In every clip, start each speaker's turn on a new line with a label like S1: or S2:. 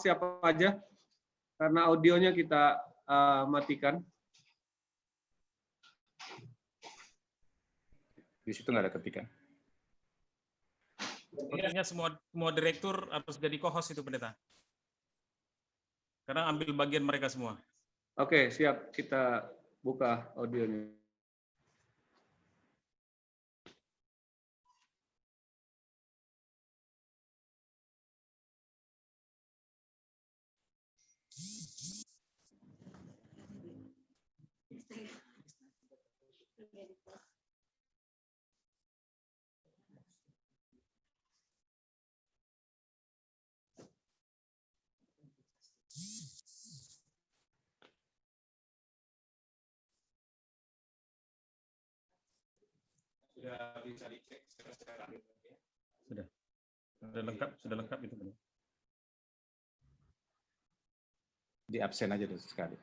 S1: co-host siapa aja, karena audionya kita matikan.
S2: Di situ nggak ada ketikan.
S3: Sepertinya semua direktur harus jadi co-host itu, Pendeta. Karena ambil bagian mereka semua.
S1: Oke, siap. Kita buka audionya.
S3: Sudah bisa dicek secara ya? Sudah lengkap itu.
S2: Di absen aja dulu sekali.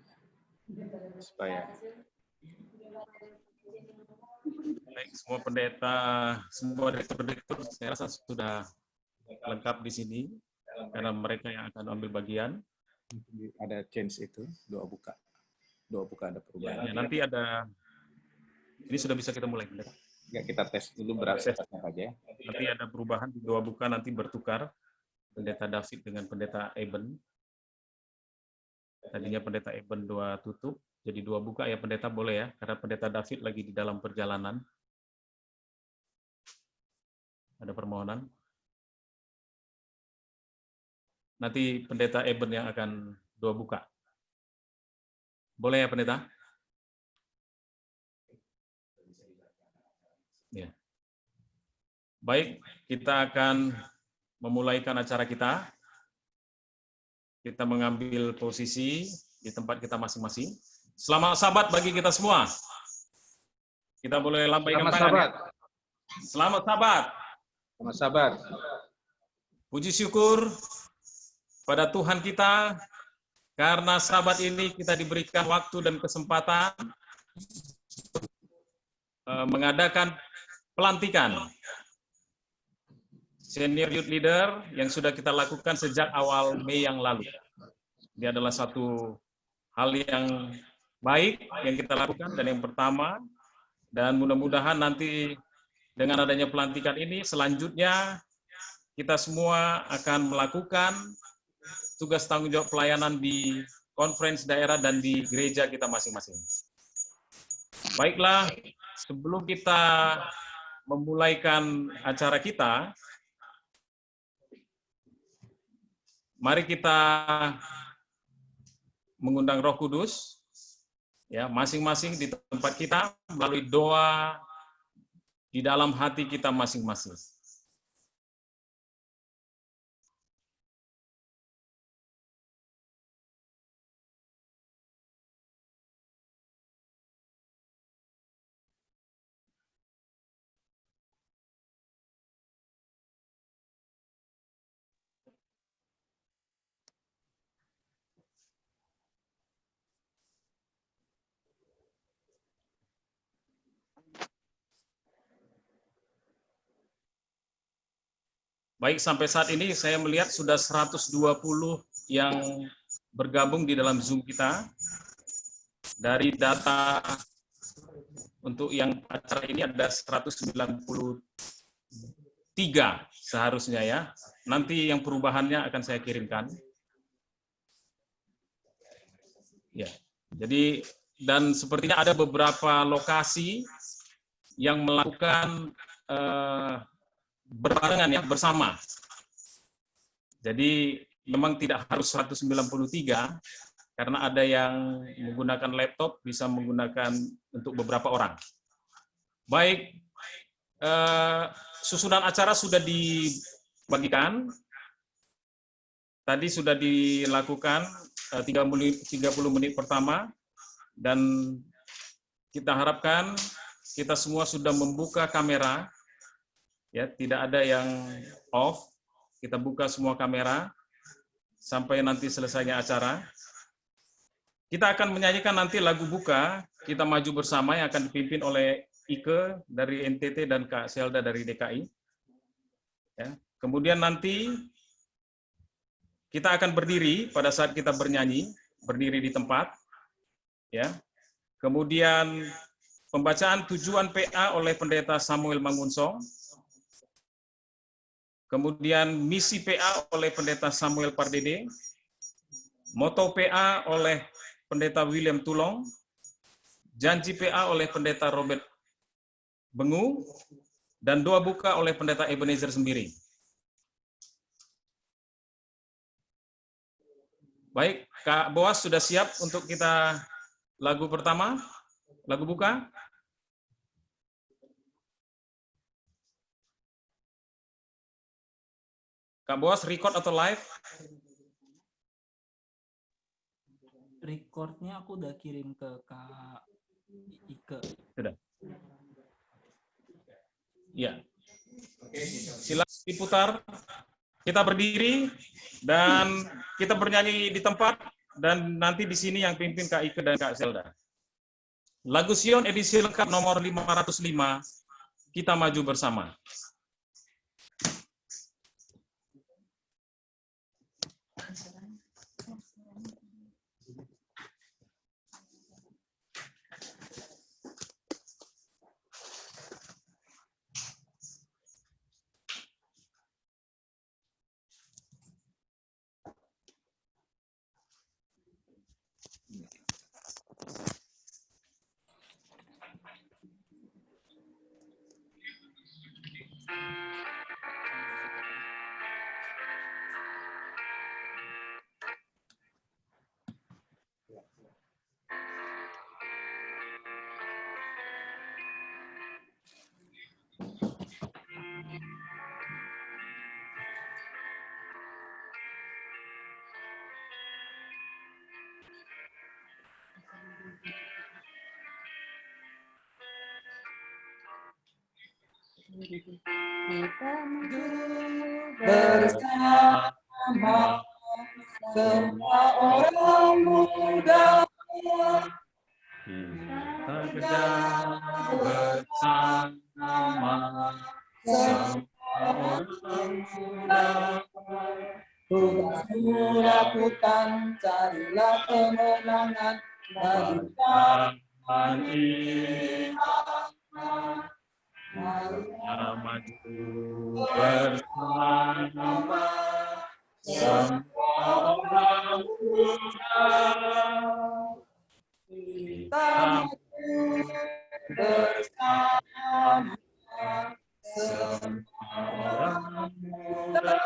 S2: Supaya
S3: Baik, semua pendeta, semua direktur saya rasa sudah lengkap di sini karena mereka yang akan ambil bagian.
S2: ada change itu, doa buka ada perubahan.
S3: Ya, nanti ada, ini sudah bisa kita mulai. Pendeta.
S2: Ya, kita tes dulu berapa aja.
S3: Nanti ada perubahan di doa buka, nanti bertukar pendeta David dengan pendeta Eben. Tadinya pendeta Eben doa tutup, jadi doa buka ya pendeta boleh ya, karena pendeta David lagi di dalam perjalanan. Ada permohonan. Nanti pendeta Eben yang akan doa buka. Boleh ya pendeta? Ya. Baik, kita akan memulaikan acara kita. Kita mengambil posisi di tempat kita masing-masing. Selamat Sabat bagi kita semua. Kita boleh lambaikan tangan. Ya? Selamat Sabat.
S2: Selamat Sabat.
S3: Puji syukur pada Tuhan kita, karena Sabat ini kita diberikan waktu dan kesempatan mengadakan pelantikan Senior Youth Leader yang sudah kita lakukan sejak awal Mei yang lalu. Ini adalah satu hal yang baik yang kita lakukan dan yang pertama, dan mudah-mudahan nanti dengan adanya pelantikan ini selanjutnya kita semua akan melakukan tugas tanggung jawab pelayanan di conference daerah dan di gereja kita masing-masing. Baiklah, sebelum kita memulaikan acara kita, mari kita mengundang Roh Kudus, ya masing-masing di tempat kita melalui doa di dalam hati kita masing-masing. Baik, sampai saat ini saya melihat sudah 120 yang bergabung di dalam Zoom kita. Dari data untuk yang acara ini ada 193 seharusnya ya. Nanti yang perubahannya akan saya kirimkan. Ya, jadi dan sepertinya ada beberapa lokasi yang melakukan berbarengan ya, bersama. Jadi memang tidak harus 193 karena ada yang menggunakan laptop bisa menggunakan untuk beberapa orang. Baik, susunan acara sudah dibagikan. Tadi sudah dilakukan 30 menit pertama dan kita harapkan kita semua sudah membuka kamera. Ya, tidak ada yang off. Kita buka semua kamera sampai nanti selesainya acara. Kita akan menyanyikan nanti lagu buka, Kita Maju Bersama yang akan dipimpin oleh Ike dari NTT dan Kak Selda dari DKI. Ya. Kemudian nanti kita akan berdiri pada saat kita bernyanyi, berdiri di tempat. Ya. Kemudian pembacaan tujuan PA oleh Pendeta Samuel Mangunsong. Kemudian misi PA oleh Pendeta Samuel Pardede. Moto PA oleh Pendeta William Tulong. Janji PA oleh Pendeta Robert Bengu. Dan doa buka oleh Pendeta Ebenezer Sembiri. Baik, Kak Boas sudah siap untuk kita lagu pertama? Lagu buka? Kak Boas, record atau live?
S4: Recordnya aku udah kirim ke Kak Ike.
S3: Sudah. Ya. Silakan diputar. Kita berdiri dan kita bernyanyi di tempat, dan nanti di sini yang pimpin Kak Ike dan Kak Zelda. Lagu Sion edisi lengkap nomor 505, Kita Maju Bersama.
S5: Kita maju bersama semua orang muda.
S3: Kita kejar bersama semua orang muda.
S5: Tugasmu lakukan, carilah kemenangan bagi
S3: Tuhan iman. Kita maju bersama semua orang muda.
S5: kita maju bersama
S3: Semua orang muda.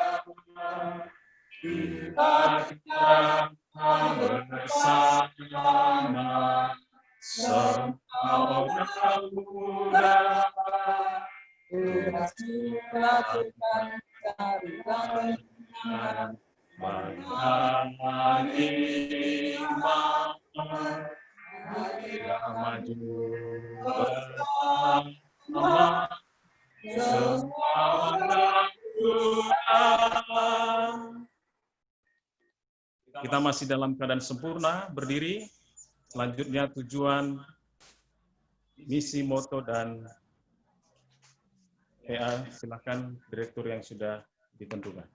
S3: Kita bersama semua orang muda.
S5: tugasmu lakukan, carilah kemenangan
S3: Banggaan iman, kita maju bersama semua orang muda. Kita masih dalam keadaan sempurna, berdiri. Selanjutnya tujuan, misi, moto, dan PA. Silakan direktur yang sudah ditentukan.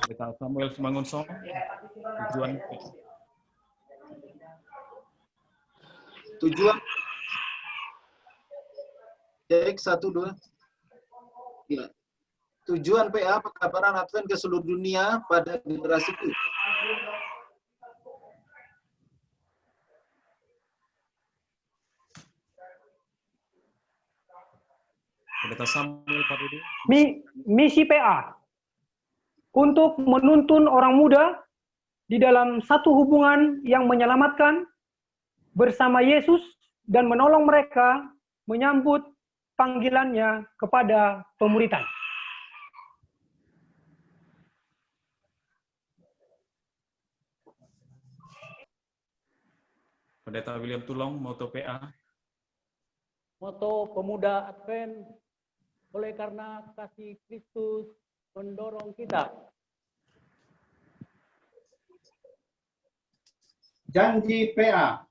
S3: Pendeta Samuel Mangunsong,
S6: tujuan cek 1 2 ya. Tujuan PA pekabaran Advent ke seluruh dunia pada generasi itu.
S3: Pendeta Samuel Pardede.
S7: Misi PA untuk menuntun orang muda di dalam satu hubungan yang menyelamatkan bersama Yesus dan menolong mereka menyambut panggilannya kepada pemuritan.
S3: Pendeta William Tulong, moto PA.
S8: Moto Pemuda Advent, oleh karena kasih Kristus mendorong kita.
S9: Janji PA,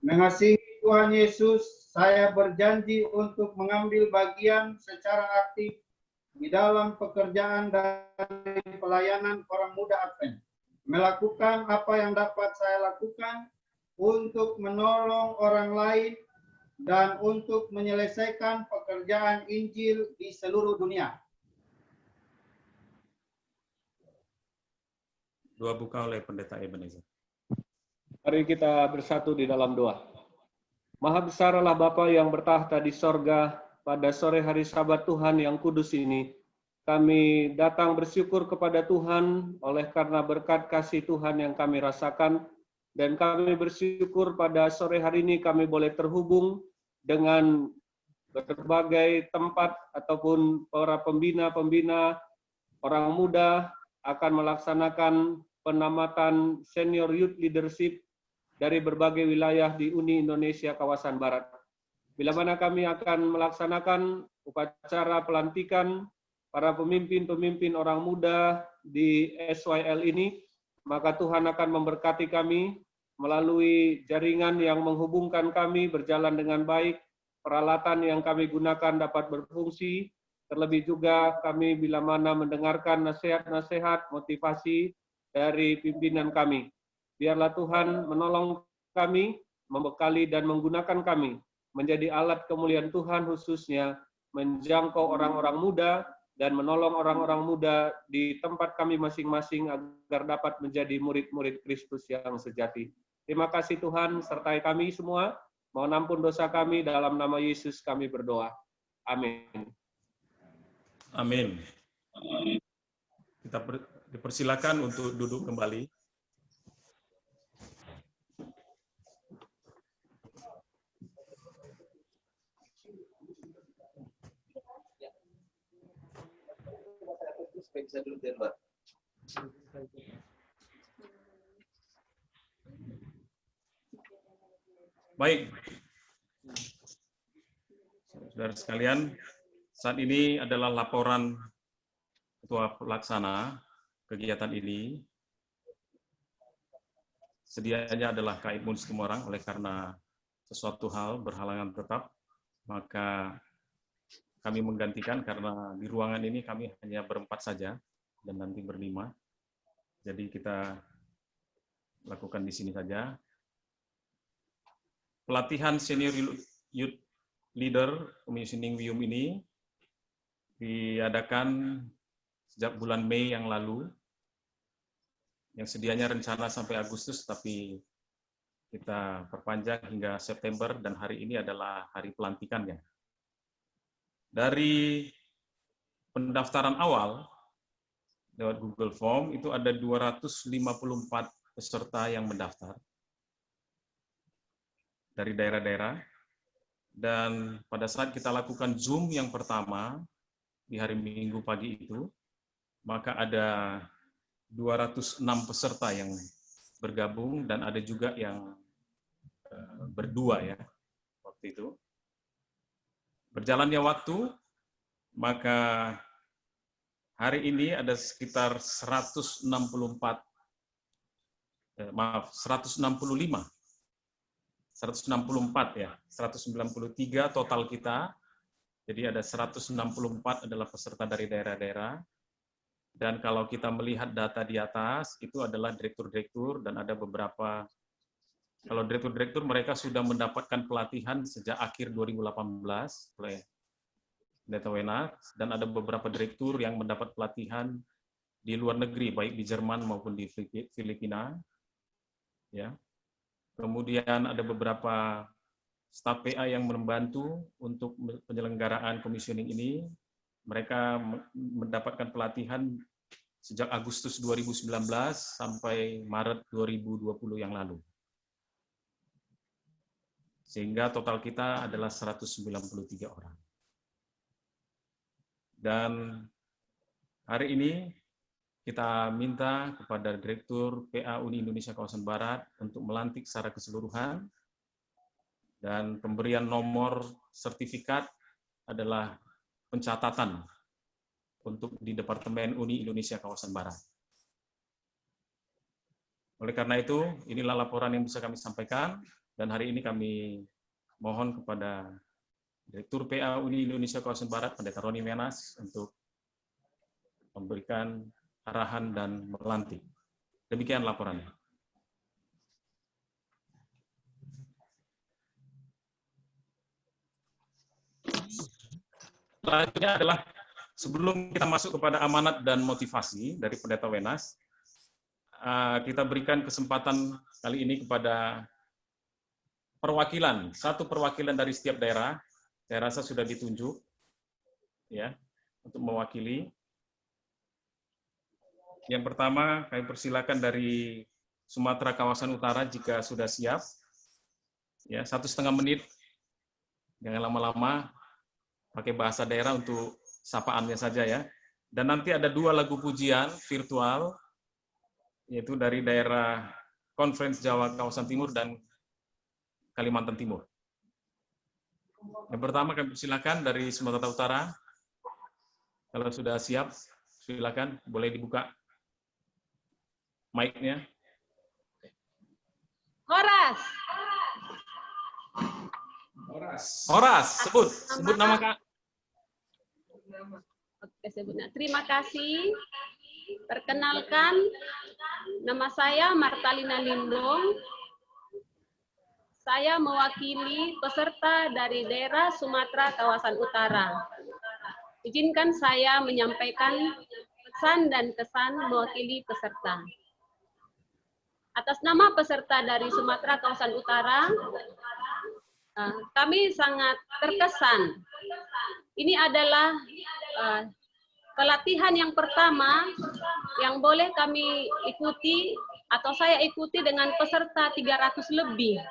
S9: Mengasihi Tuhan Yesus, saya berjanji untuk mengambil bagian secara aktif di dalam pekerjaan dan pelayanan orang muda Advent. Melakukan apa yang dapat saya lakukan untuk menolong orang lain dan untuk menyelesaikan pekerjaan Injil di seluruh dunia.
S3: Doa buka oleh Pendeta Ebenezer.
S1: Mari kita bersatu di dalam doa. Maha besar Allah Bapa yang bertahta di sorga, pada sore hari Sabat Tuhan yang kudus ini, kami datang bersyukur kepada Tuhan oleh karena berkat kasih Tuhan yang kami rasakan, dan kami bersyukur pada sore hari ini kami boleh terhubung dengan berbagai tempat ataupun para pembina-pembina orang muda akan melaksanakan penamatan Senior Youth Leadership dari berbagai wilayah di Uni Indonesia kawasan Barat. Bila mana kami akan melaksanakan upacara pelantikan para pemimpin-pemimpin orang muda di SYL ini, maka Tuhan akan memberkati kami melalui jaringan yang menghubungkan kami berjalan dengan baik, peralatan yang kami gunakan dapat berfungsi, terlebih juga kami bila mana mendengarkan nasihat-nasihat, motivasi dari pimpinan kami. Biarlah Tuhan menolong kami, membekali dan menggunakan kami menjadi alat kemuliaan Tuhan, khususnya menjangkau orang-orang muda dan menolong orang-orang muda di tempat kami masing-masing agar dapat menjadi murid-murid Kristus yang sejati. Terima kasih Tuhan, sertai kami semua. Mohon ampun dosa kami, dalam nama Yesus kami berdoa. Amin.
S3: Amin. Kita dipersilakan untuk duduk kembali. Baik, saudara sekalian, saat ini adalah laporan Ketua Pelaksana kegiatan ini. Sedianya adalah Kak Ibnu Situmorang, oleh karena sesuatu hal berhalangan tetap, maka kami menggantikan karena di ruangan ini kami hanya berempat saja dan nanti berlima. Jadi kita lakukan di sini saja. Pelatihan Senior Youth Leader Commissioning WIUM ini diadakan sejak bulan Mei yang lalu, yang sedianya rencana sampai Agustus, tapi kita perpanjang hingga September, dan hari ini adalah hari pelantikannya. Dari pendaftaran awal lewat Google Form itu ada 254 peserta yang mendaftar dari daerah-daerah, dan pada saat kita lakukan Zoom yang pertama di hari Minggu pagi itu, maka ada 206 peserta yang bergabung dan ada juga yang berdua ya waktu itu. Berjalannya waktu, maka hari ini ada sekitar 165 ya, 193 total kita. Jadi ada 164 adalah peserta dari daerah-daerah. Dan kalau kita melihat data di atas, itu adalah direktur-direktur dan ada beberapa, kalau direktur-direktur mereka sudah mendapatkan pelatihan sejak akhir 2018 oleh Pendeta Wenas, dan ada beberapa direktur yang mendapat pelatihan di luar negeri, baik di Jerman maupun di Filipina. Ya. Kemudian ada beberapa staf PA yang membantu untuk penyelenggaraan commissioning ini. Mereka mendapatkan pelatihan sejak Agustus 2019 sampai Maret 2020 yang lalu. Sehingga total kita adalah 193 orang. Dan hari ini kita minta kepada Direktur PA Uni Indonesia Kawasan Barat untuk melantik secara keseluruhan, dan pemberian nomor sertifikat adalah pencatatan untuk di Departemen Uni Indonesia Kawasan Barat. Oleh karena itu, inilah laporan yang bisa kami sampaikan. Dan hari ini kami mohon kepada Direktur PA Uni Indonesia Kawasan Barat, Pendeta Roni Menas, untuk memberikan arahan dan melantik. Demikian laporannya. Selanjutnya adalah sebelum kita masuk kepada amanat dan motivasi dari Pendeta Wenas, kita berikan kesempatan kali ini kepada perwakilan, satu perwakilan dari setiap daerah. Saya rasa sudah ditunjuk, ya, untuk mewakili. Yang pertama, kami persilakan dari Sumatera Kawasan Utara jika sudah siap, ya, 1,5 menit, jangan lama-lama, pakai bahasa daerah untuk sapaannya saja ya. Dan nanti ada 2 lagu pujian virtual, yaitu dari daerah Conference Jawa Kawasan Timur dan Kalimantan Timur. Yang pertama kami persilakan dari Sumatera Utara. Kalau sudah siap, silakan boleh dibuka mic-nya.
S10: Horas.
S3: Horas, sebut nama Kak.
S10: Oke, sebutnya. Terima kasih. Perkenalkan, nama saya Martalina Lindung. Saya mewakili peserta dari daerah Sumatera Kawasan Utara. Izinkan saya menyampaikan pesan dan kesan mewakili peserta. Atas nama peserta dari Sumatera Kawasan Utara, kami sangat terkesan. Ini adalah pelatihan yang pertama yang boleh kami ikuti atau saya ikuti dengan peserta 300 lebih.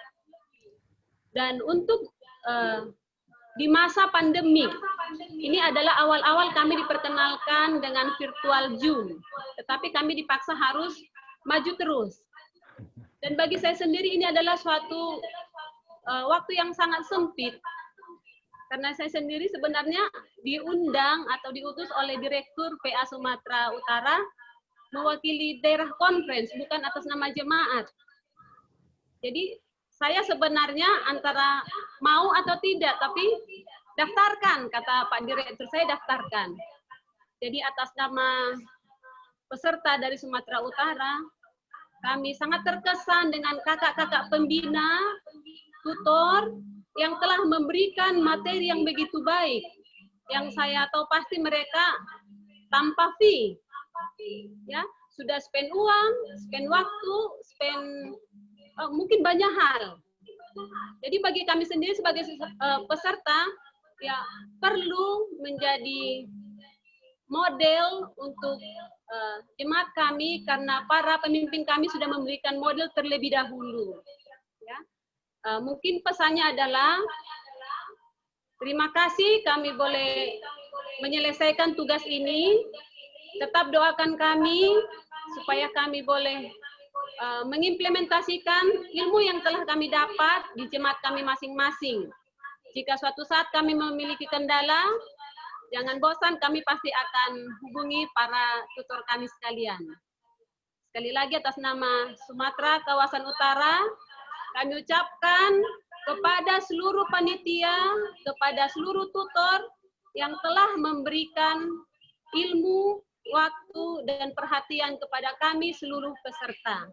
S10: Dan untuk di masa pandemi, ini adalah awal-awal kami diperkenalkan dengan virtual Zoom. Tetapi kami dipaksa harus maju terus. Dan bagi saya sendiri ini adalah suatu waktu yang sangat sempit. Karena saya sendiri sebenarnya diundang atau diutus oleh Direktur PA Sumatera Utara mewakili daerah conference, bukan atas nama jemaat. Jadi saya sebenarnya antara mau atau tidak, tapi daftarkan, kata Pak Direktur, saya daftarkan. Jadi atas nama peserta dari Sumatera Utara, kami sangat terkesan dengan kakak-kakak pembina, tutor, yang telah memberikan materi yang begitu baik. Yang saya tahu pasti mereka tanpa fee. Ya, sudah spend uang, spend waktu, spend mungkin banyak hal. Jadi bagi kami sendiri sebagai peserta, ya perlu menjadi model untuk jemaat kami karena para pemimpin kami sudah memberikan model terlebih dahulu. Ya. Mungkin pesannya adalah terima kasih kami boleh menyelesaikan tugas ini. Tetap doakan kami supaya kami boleh mengimplementasikan ilmu yang telah kami dapat di jemaat kami masing-masing. Jika suatu saat kami memiliki kendala, jangan bosan, kami pasti akan hubungi para tutor kami sekalian. Sekali lagi atas nama Sumatera Kawasan Utara, kami ucapkan kepada seluruh panitia, kepada seluruh tutor yang telah memberikan ilmu, waktu, dan perhatian kepada kami seluruh peserta.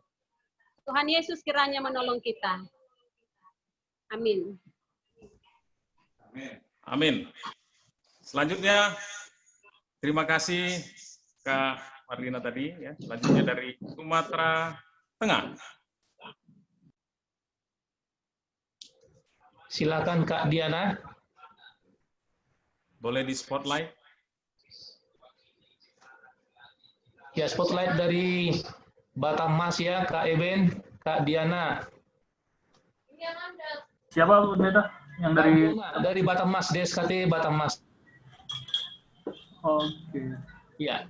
S10: Tuhan Yesus kiranya menolong kita. Amin.
S3: Amin. Selanjutnya, terima kasih Kak Marlina tadi. Ya. Selanjutnya dari Sumatera Tengah.
S11: Silakan Kak Diana.
S3: Boleh di spotlight.
S11: Ya, spotlight dari Batam Mas ya, Kak Eben, Kak Diana.
S12: Siapa Bu Pendeta? Yang
S11: dari Batam Mas, DSKT Batam Mas.
S12: Oke.
S11: Ya.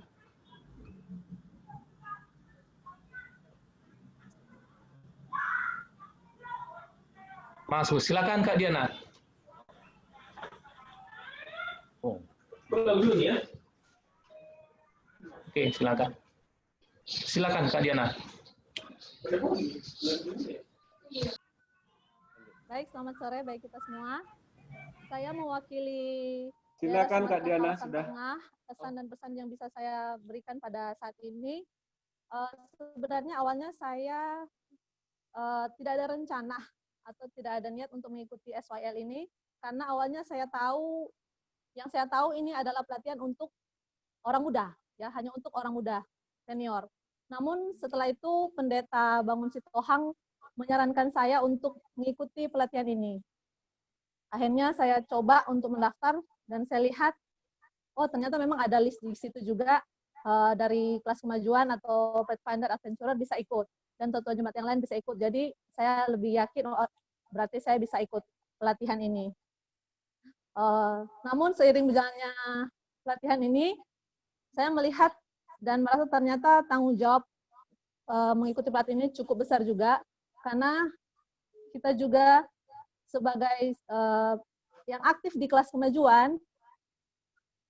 S11: Masuk, silakan Kak Diana.
S3: Oh.
S11: Belum ya? Oke, silakan. Silakan Kak Diana.
S13: Baik, selamat sore bagi kita semua. Saya mewakili
S1: Silakan Kak Diana,
S13: Kawasan
S1: sudah.
S13: Tengah. Pesan dan pesan yang bisa saya berikan pada saat ini, sebenarnya awalnya saya tidak ada rencana atau tidak ada niat untuk mengikuti SYL ini, karena awalnya saya tahu, yang saya tahu ini adalah pelatihan untuk orang muda, ya, hanya untuk orang muda senior. Namun setelah itu Pendeta Bangun Sitohang menyarankan saya untuk mengikuti pelatihan ini. Akhirnya saya coba untuk mendaftar dan saya lihat, oh ternyata memang ada list di situ juga dari kelas kemajuan atau Pathfinder Adventurer bisa ikut dan tuan-tuan jemaat yang lain bisa ikut. Jadi saya lebih yakin, oh, berarti saya bisa ikut pelatihan ini. Namun seiring berjalannya pelatihan ini, saya melihat dan merasa ternyata tanggung jawab mengikuti pelatihan ini cukup besar juga, karena kita juga sebagai yang aktif di kelas kemajuan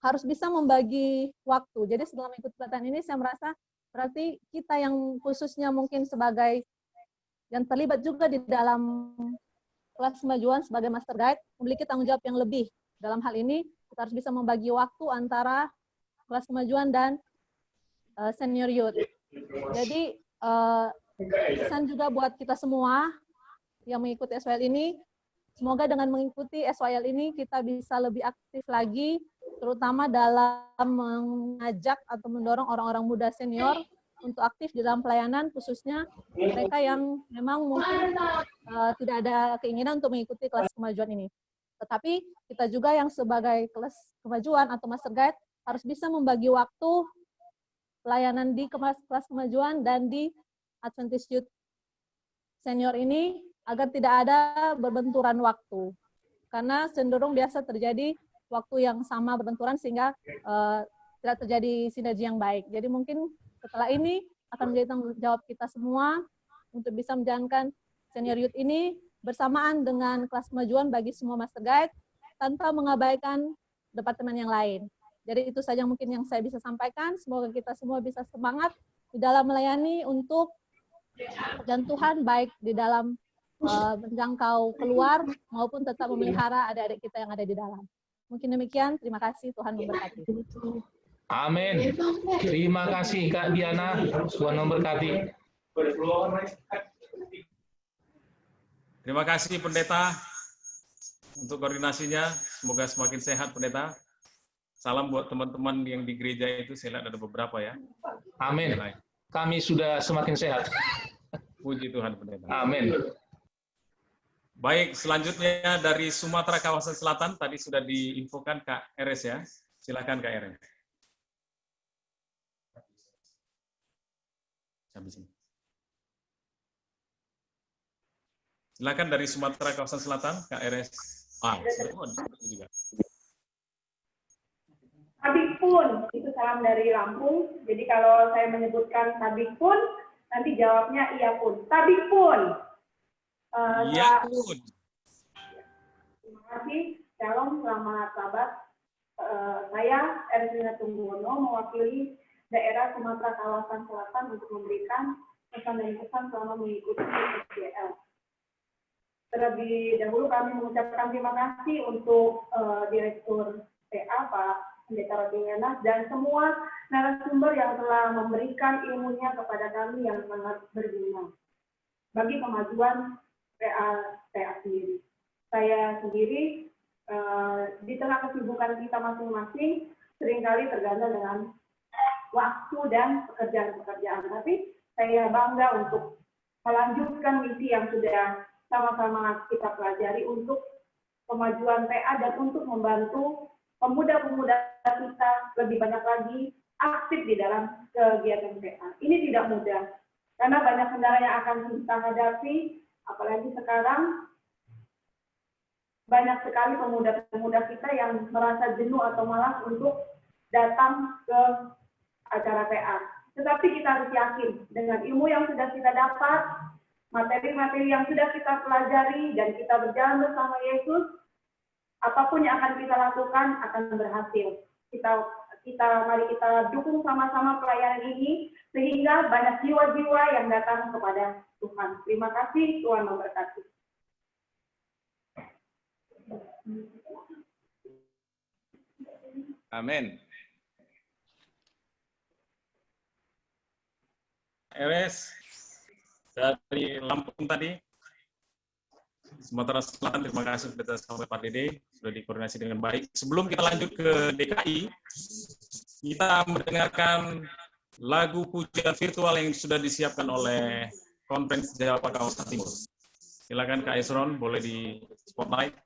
S13: harus bisa membagi waktu. Jadi setelah mengikuti pelatihan ini, saya merasa berarti kita yang khususnya mungkin sebagai yang terlibat juga di dalam kelas kemajuan sebagai master guide memiliki tanggung jawab yang lebih. Dalam hal ini kita harus bisa membagi waktu antara kelas kemajuan dan senior youth. Jadi pesan juga buat kita semua yang mengikuti SYL ini, semoga dengan mengikuti SYL ini kita bisa lebih aktif lagi, terutama dalam mengajak atau mendorong orang-orang muda senior untuk aktif di dalam pelayanan, khususnya mereka yang memang mungkin tidak ada keinginan untuk mengikuti kelas kemajuan ini. Tetapi kita juga yang sebagai kelas kemajuan atau master guide harus bisa membagi waktu pelayanan di kelas kemajuan dan di Adventist Youth Senior ini agar tidak ada berbenturan waktu. Karena cenderung biasa terjadi waktu yang sama berbenturan sehingga tidak terjadi sinergi yang baik. Jadi mungkin setelah ini akan menjadi tanggung jawab kita semua untuk bisa menjalankan senior youth ini bersamaan dengan kelas kemajuan bagi semua master guide tanpa mengabaikan departemen yang lain. Jadi itu saja mungkin yang saya bisa sampaikan. Semoga kita semua bisa semangat di dalam melayani untuk dan Tuhan, baik di dalam menjangkau keluar maupun tetap memelihara adik-adik kita yang ada di dalam. Mungkin demikian, terima kasih, Tuhan memberkati.
S11: Amin. Terima kasih Kak Diana, Tuhan memberkati.
S3: Terima kasih Pendeta untuk koordinasinya. Semoga semakin sehat Pendeta. Salam buat teman-teman yang di gereja itu, saya lihat ada beberapa ya.
S11: Amin. Kami sudah semakin sehat.
S3: Puji Tuhan Pendeta.
S11: Amin.
S3: Baik, selanjutnya dari Sumatera kawasan selatan, tadi sudah diinfokan Kak Eres ya. Silakan Kak Eres. Silakan dari Sumatera kawasan selatan, Kak Eres. Juga.
S14: Sabik pun, itu salam dari Lampung. Jadi kalau saya menyebutkan sabik pun, nanti jawabnya iya pun. Sabik pun.
S3: Iya pun.
S14: Terima kasih. Shalom, selamat sahabat. Saya Ersina Tunggono mewakili daerah Sumatera kawasan selatan untuk memberikan pesan dan kesan selama mengikuti SYL. Terlebih dahulu kami mengucapkan terima kasih untuk Direktur PA Pak Pendeta Rodingenas dan semua narasumber yang telah memberikan ilmunya kepada kami yang sangat berguna bagi kemajuan PA sendiri. Saya sendiri di tengah kesibukan kita masing-masing seringkali terganda dengan waktu dan pekerjaan-pekerjaan. Tapi saya bangga untuk melanjutkan misi yang sudah sama-sama kita pelajari untuk kemajuan PA dan untuk membantu pemuda-pemuda kita lebih banyak lagi aktif di dalam kegiatan PA. Ini tidak mudah, karena banyak kendala yang akan kita hadapi, apalagi sekarang banyak sekali pemuda-pemuda kita yang merasa jenuh atau malas untuk datang ke acara PA. Tetapi kita harus yakin dengan ilmu yang sudah kita dapat, materi-materi yang sudah kita pelajari, dan kita berjalan bersama Yesus, apapun yang akan kita lakukan akan berhasil. Mari kita dukung sama-sama pelayanan ini, sehingga banyak jiwa-jiwa yang datang kepada Tuhan. Terima kasih, Tuhan memberkati.
S2: Amin.
S3: RS dari Lampung tadi, Sumatera Selatan, terima kasih sudah sampai Pak Dede, sudah dikoordinasi dengan baik. Sebelum kita lanjut ke DKI, kita mendengarkan lagu pujian virtual yang sudah disiapkan oleh Konferensi Jawa Kawasan Timur. Silakan Kak Esron, boleh di spotlight.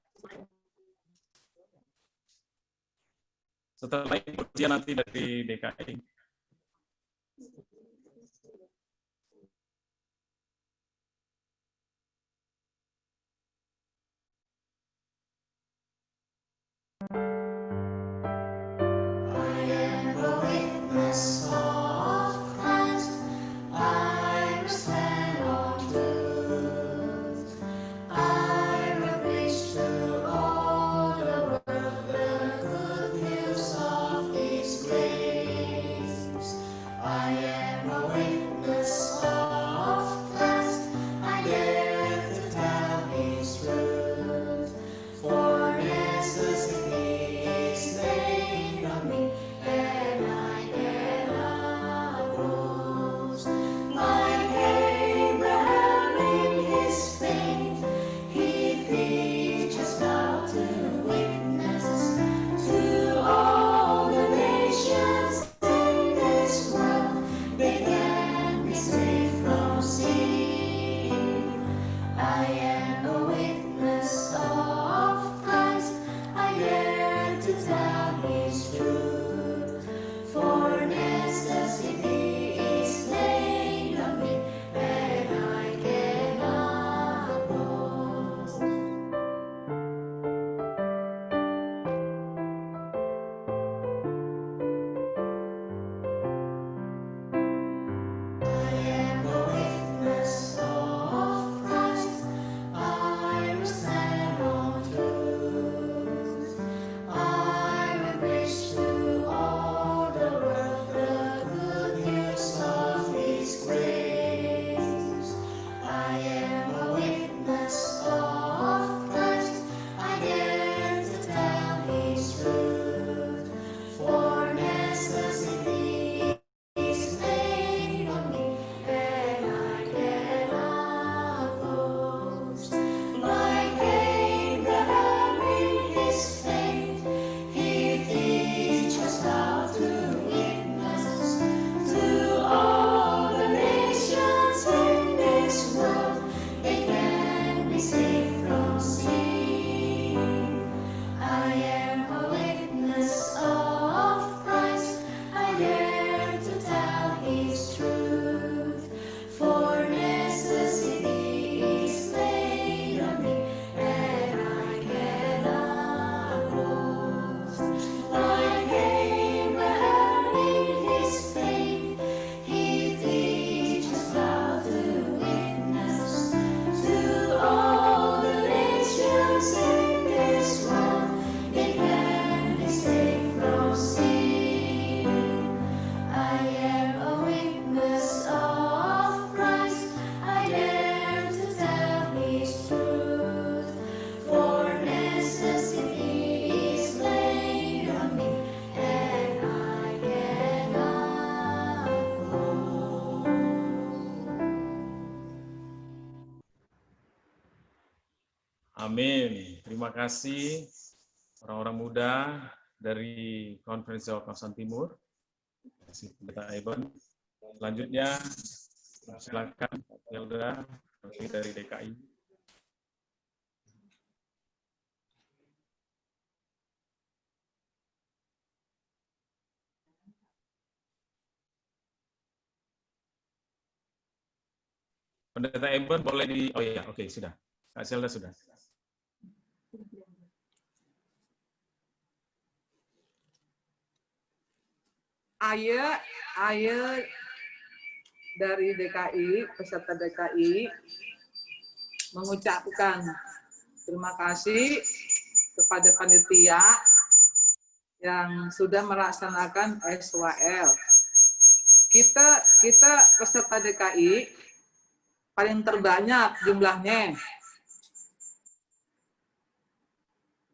S3: Setelah itu pujian nanti dari DKI. Amin. Terima kasih orang-orang muda dari Konferensi Jawa Kawasan Timur. Terima kasih Pendeta Eben. Selanjutnya, silakan Hilda dari DKI. Pendeta Eben boleh di, oh iya, oke, sudah. Kak Zelda sudah.
S5: Ayo dari DKI, peserta DKI, mengucapkan terima kasih kepada panitia yang sudah melaksanakan SWL. Kita peserta DKI paling terbanyak jumlahnya.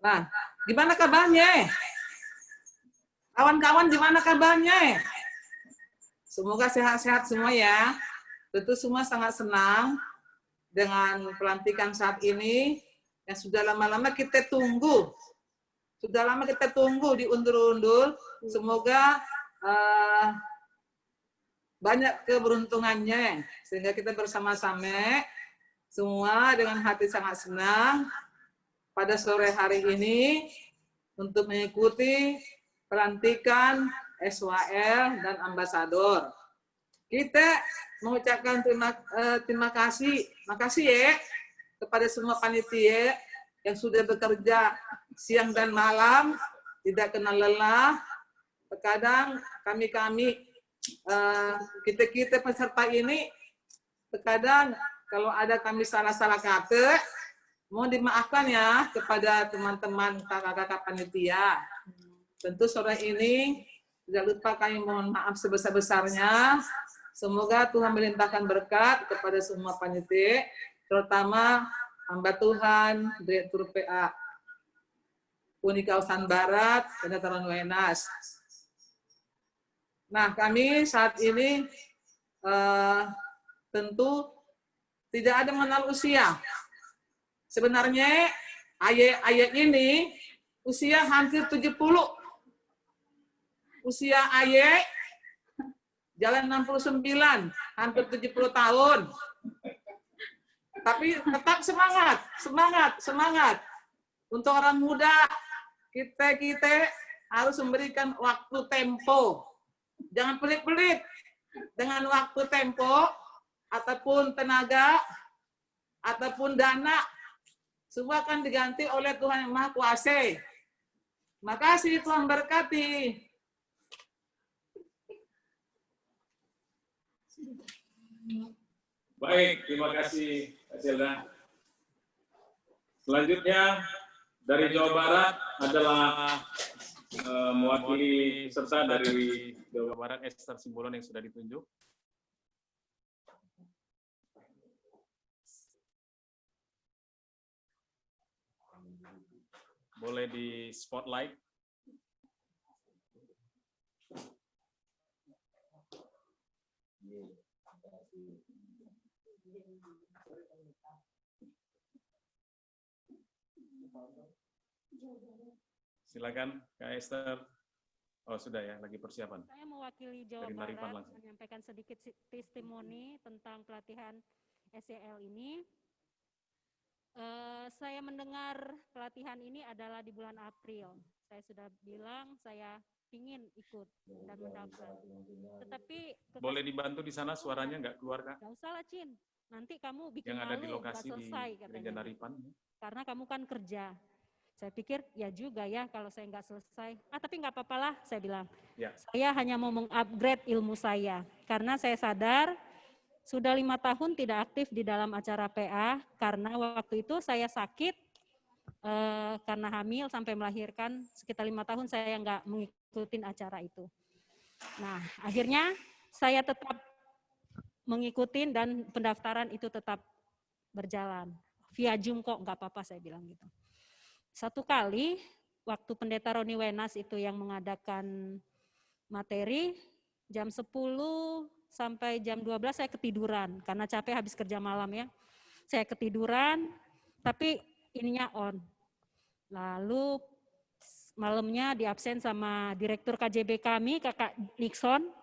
S5: Nah, gimana kabarnya? Kawan-kawan gimana kabarnya? Semoga sehat-sehat semua ya. Tentu semua sangat senang dengan pelantikan saat ini yang sudah lama-lama kita tunggu. Sudah lama kita tunggu diundur-undur. Semoga banyak keberuntungannya sehingga kita bersama-sama semua dengan hati sangat senang pada sore hari ini untuk mengikuti pelantikan SWL dan ambasador. Kita mengucapkan terima kasih ya kepada semua panitia yang sudah bekerja siang dan malam, tidak kenal lelah. Terkadang kita peserta ini, terkadang kalau ada kami salah-salah kata, mohon dimaafkan ya kepada teman-teman kakak-kakak panitia. Tentu sore ini tidak lupa kami mohon maaf sebesar-besarnya. Semoga Tuhan melimpahkan berkat kepada semua panitia, terutama hamba Tuhan, Direktur PA Uni Kawasan Barat, Pendetaran Wenas. Nah, kami saat ini tentu tidak ada mengenal usia. Sebenarnya ayat ini usia hampir 70. Usia ayat jalan 69, hampir 70 tahun. Tapi tetap semangat. Untuk orang muda, kita harus memberikan waktu tempo. Jangan pelit-pelit dengan waktu tempo, ataupun tenaga, ataupun dana. Semua akan diganti oleh Tuhan Yang Maha Kuasa. Makasih, Tuhan berkati.
S3: Baik, terima kasih, Kak Zelda. Selanjutnya, dari Jawa Barat adalah mewakili peserta dari Jawa Barat, Esther Simbolon yang sudah ditunjuk. Boleh di spotlight. Silakan, Kak Esther. Oh, sudah ya, lagi persiapan.
S15: Saya mewakili Jawa Barat menyampaikan sedikit testimoni tentang pelatihan SEL ini. Saya mendengar pelatihan ini adalah di bulan April. Saya sudah bilang saya ingin ikut dan mendaftar. Tetapi
S3: boleh dibantu di sana suaranya nggak keluar, Kak?
S15: Nggak usah lah, Cin. Nanti kamu bikin
S3: yang ada di
S15: malu,
S3: lokasi
S15: nggak selesai,
S3: di Gereja Naripan.
S15: Karena kamu kan kerja. Saya pikir ya juga ya kalau saya nggak selesai. Tapi nggak apa-apa lah, saya bilang.
S3: Ya.
S15: Saya hanya mau mengupgrade ilmu saya. Karena saya sadar sudah 5 tahun tidak aktif di dalam acara PA. Karena waktu itu saya sakit karena hamil sampai melahirkan. Sekitar 5 tahun saya nggak mengikuti acara itu. Nah, akhirnya saya tetap mengikuti dan pendaftaran itu tetap berjalan. Via Zoom kok, nggak apa-apa saya bilang gitu. Satu kali, waktu Pendeta Roni Wenas itu yang mengadakan materi, jam 10 sampai jam 12 saya ketiduran, karena capek habis kerja malam ya. Saya ketiduran, tapi ininya on. Lalu malamnya diabsen sama Direktur KJB kami, Kakak Nixon.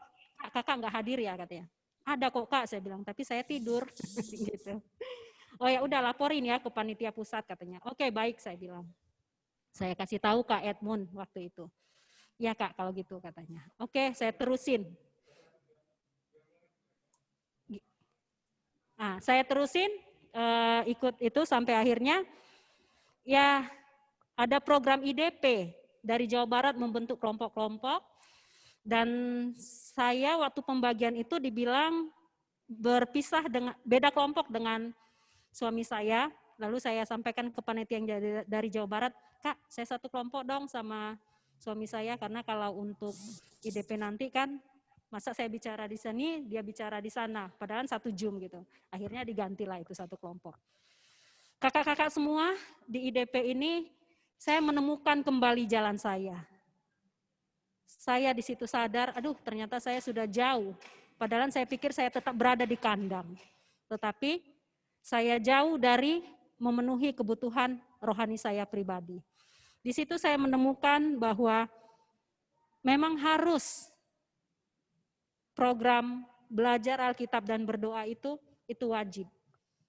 S15: Kakak nggak hadir ya katanya. Ada kok Kak, saya bilang, tapi saya tidur. Gitu. Oh ya udah laporin ya ke panitia pusat katanya. Oke baik saya bilang. Saya kasih tahu Kak Edmund waktu itu. Ya Kak kalau gitu katanya. Oke saya terusin. Nah saya terusin ikut itu sampai akhirnya ya ada program IDP dari Jawa Barat membentuk kelompok-kelompok dan saya waktu pembagian itu dibilang berpisah dengan beda kelompok dengan suami saya, lalu saya sampaikan ke panitia yang dari Jawa Barat, Kak, saya satu kelompok dong sama suami saya, karena kalau untuk IDP nanti kan, masa saya bicara di sini, dia bicara di sana, padahal 1 Zoom gitu. Akhirnya digantilah itu satu kelompok. Kakak-kakak semua di IDP ini, saya menemukan kembali jalan saya. Saya di situ sadar, aduh ternyata saya sudah jauh. Padahal saya pikir saya tetap berada di kandang. Tetapi saya jauh dari memenuhi kebutuhan rohani saya pribadi. Di situ saya menemukan bahwa memang harus program belajar Alkitab dan berdoa itu wajib.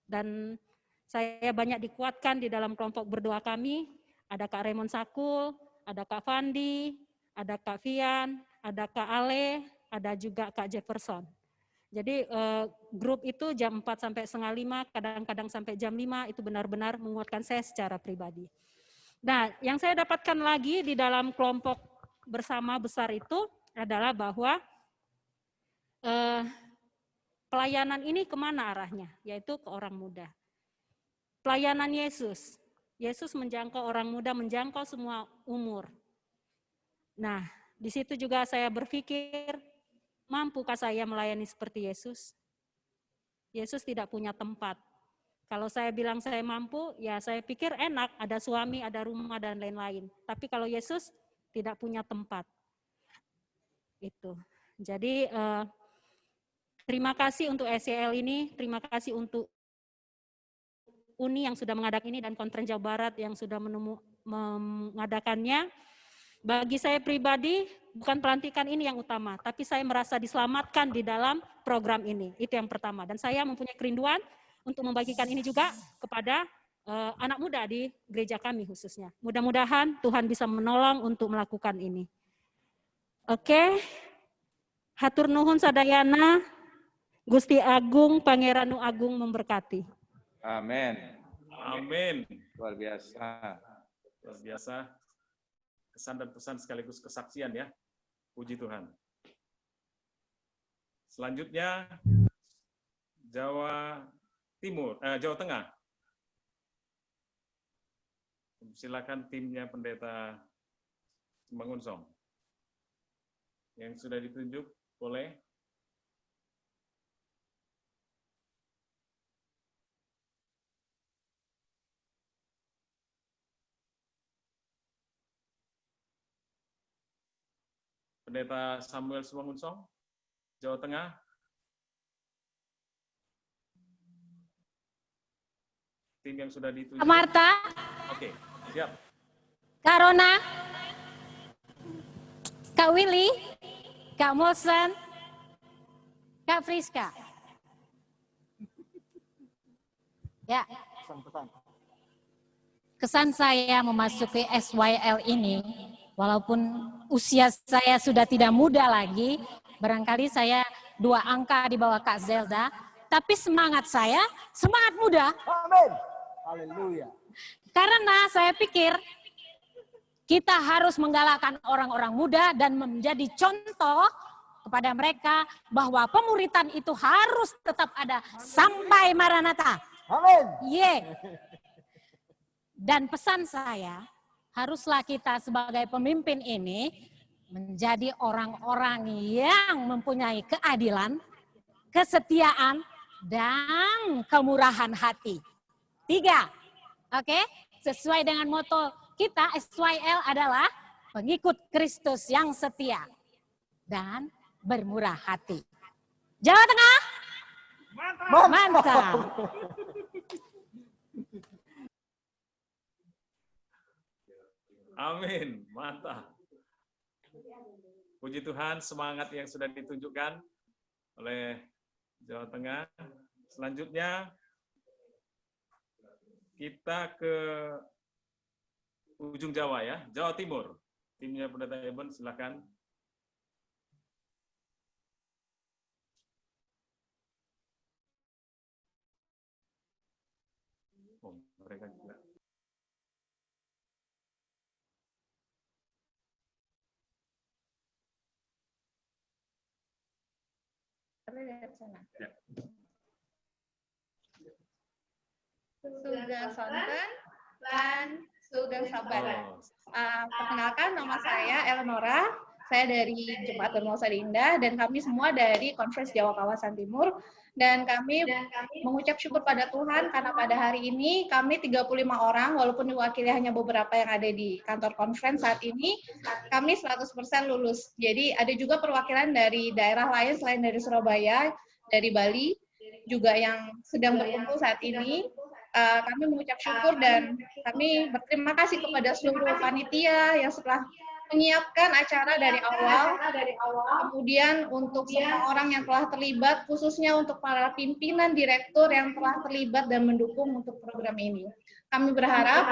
S15: Dan saya banyak dikuatkan di dalam kelompok berdoa kami. Ada Kak Raymond Sakul, ada Kak Fandi, ada Kak Fian, ada Kak Ale, ada juga Kak Jefferson. Jadi grup itu jam 4 sampai setengah 5, kadang-kadang sampai jam 5, itu benar-benar menguatkan saya secara pribadi. Nah, yang saya dapatkan lagi di dalam kelompok bersama besar itu adalah bahwa pelayanan ini kemana arahnya? Yaitu ke orang muda. Pelayanan Yesus. Yesus menjangkau orang muda, menjangkau semua umur. Nah, di situ juga saya berpikir, mampukah saya melayani seperti Yesus? Yesus tidak punya tempat. Kalau saya bilang saya mampu, ya saya pikir enak, ada suami, ada rumah, dan lain-lain. Tapi kalau Yesus tidak punya tempat. Itu. Jadi, terima kasih untuk SCL ini, terima kasih untuk UNI yang sudah mengadakan ini, dan Kontren Jawa Barat yang sudah mengadakannya. Bagi saya pribadi, bukan pelantikan ini yang utama, tapi saya merasa diselamatkan di dalam program ini. Itu yang pertama. Dan saya mempunyai kerinduan untuk membagikan ini juga kepada anak muda di gereja kami khususnya. Mudah-mudahan Tuhan bisa menolong untuk melakukan ini. Oke. Hatur nuhun sadayana, Gusti Agung Pangeranu Agung memberkati.
S2: Amin.
S3: Amin.
S2: Luar biasa.
S3: Luar biasa. Kesan dan pesan sekaligus kesaksian ya. Puji Tuhan. Selanjutnya Jawa Tengah. Silakan timnya Pendeta Mangunsong. Yang sudah ditunjuk boleh. Pendeta Samuel Sumangunsong, Jawa Tengah. Tim yang sudah ditunjuk.
S16: Marta.
S3: Oke, siap.
S16: Kak Rona. Kak Willy. Kak Molsen. Kak Friska. Ya. Kesan saya memasuki SYL ini, walaupun usia saya sudah tidak muda lagi, barangkali saya 2 angka di bawah Kak Zelda, tapi semangat saya, semangat muda.
S17: Amin. Haleluya.
S16: Karena saya pikir kita harus menggalakkan orang-orang muda dan menjadi contoh kepada mereka bahwa pemuritan itu harus tetap ada sampai Maranatha.
S17: Amin.
S16: Dan pesan saya, haruslah kita sebagai pemimpin ini menjadi orang-orang yang mempunyai keadilan, kesetiaan, dan kemurahan hati. 3, oke? Sesuai dengan moto kita, SYL adalah pengikut Kristus yang setia dan bermurah hati. Jawa Tengah? Mantap.
S3: Amin, mantap. Puji Tuhan, semangat yang sudah ditunjukkan oleh Jawa Tengah. Selanjutnya kita ke ujung Jawa ya, Jawa Timur. Timnya Pendeta Eben, silakan. Oh, mereka juga. Ya.
S18: Sugeng Sonten dan Sugeng Sabar. Perkenalkan, nama saya Eleonora. Saya dari Jemaat Darmawangsa Indah dan kami semua dari Konferensi Jawa Kawasan Timur. Dan kami mengucap syukur pada Tuhan karena pada hari ini kami 35 orang, walaupun diwakili hanya beberapa yang ada di kantor conference saat ini, kami 100% lulus. Jadi ada juga perwakilan dari daerah lain selain dari Surabaya, dari Bali, juga yang sedang berkumpul saat ini. Kami mengucap syukur dan kami berterima kasih kepada seluruh panitia yang setelah menyiapkan acara dari awal, kemudian untuk semua orang yang telah terlibat, khususnya untuk para pimpinan direktur yang telah terlibat dan mendukung untuk program ini. Kami berharap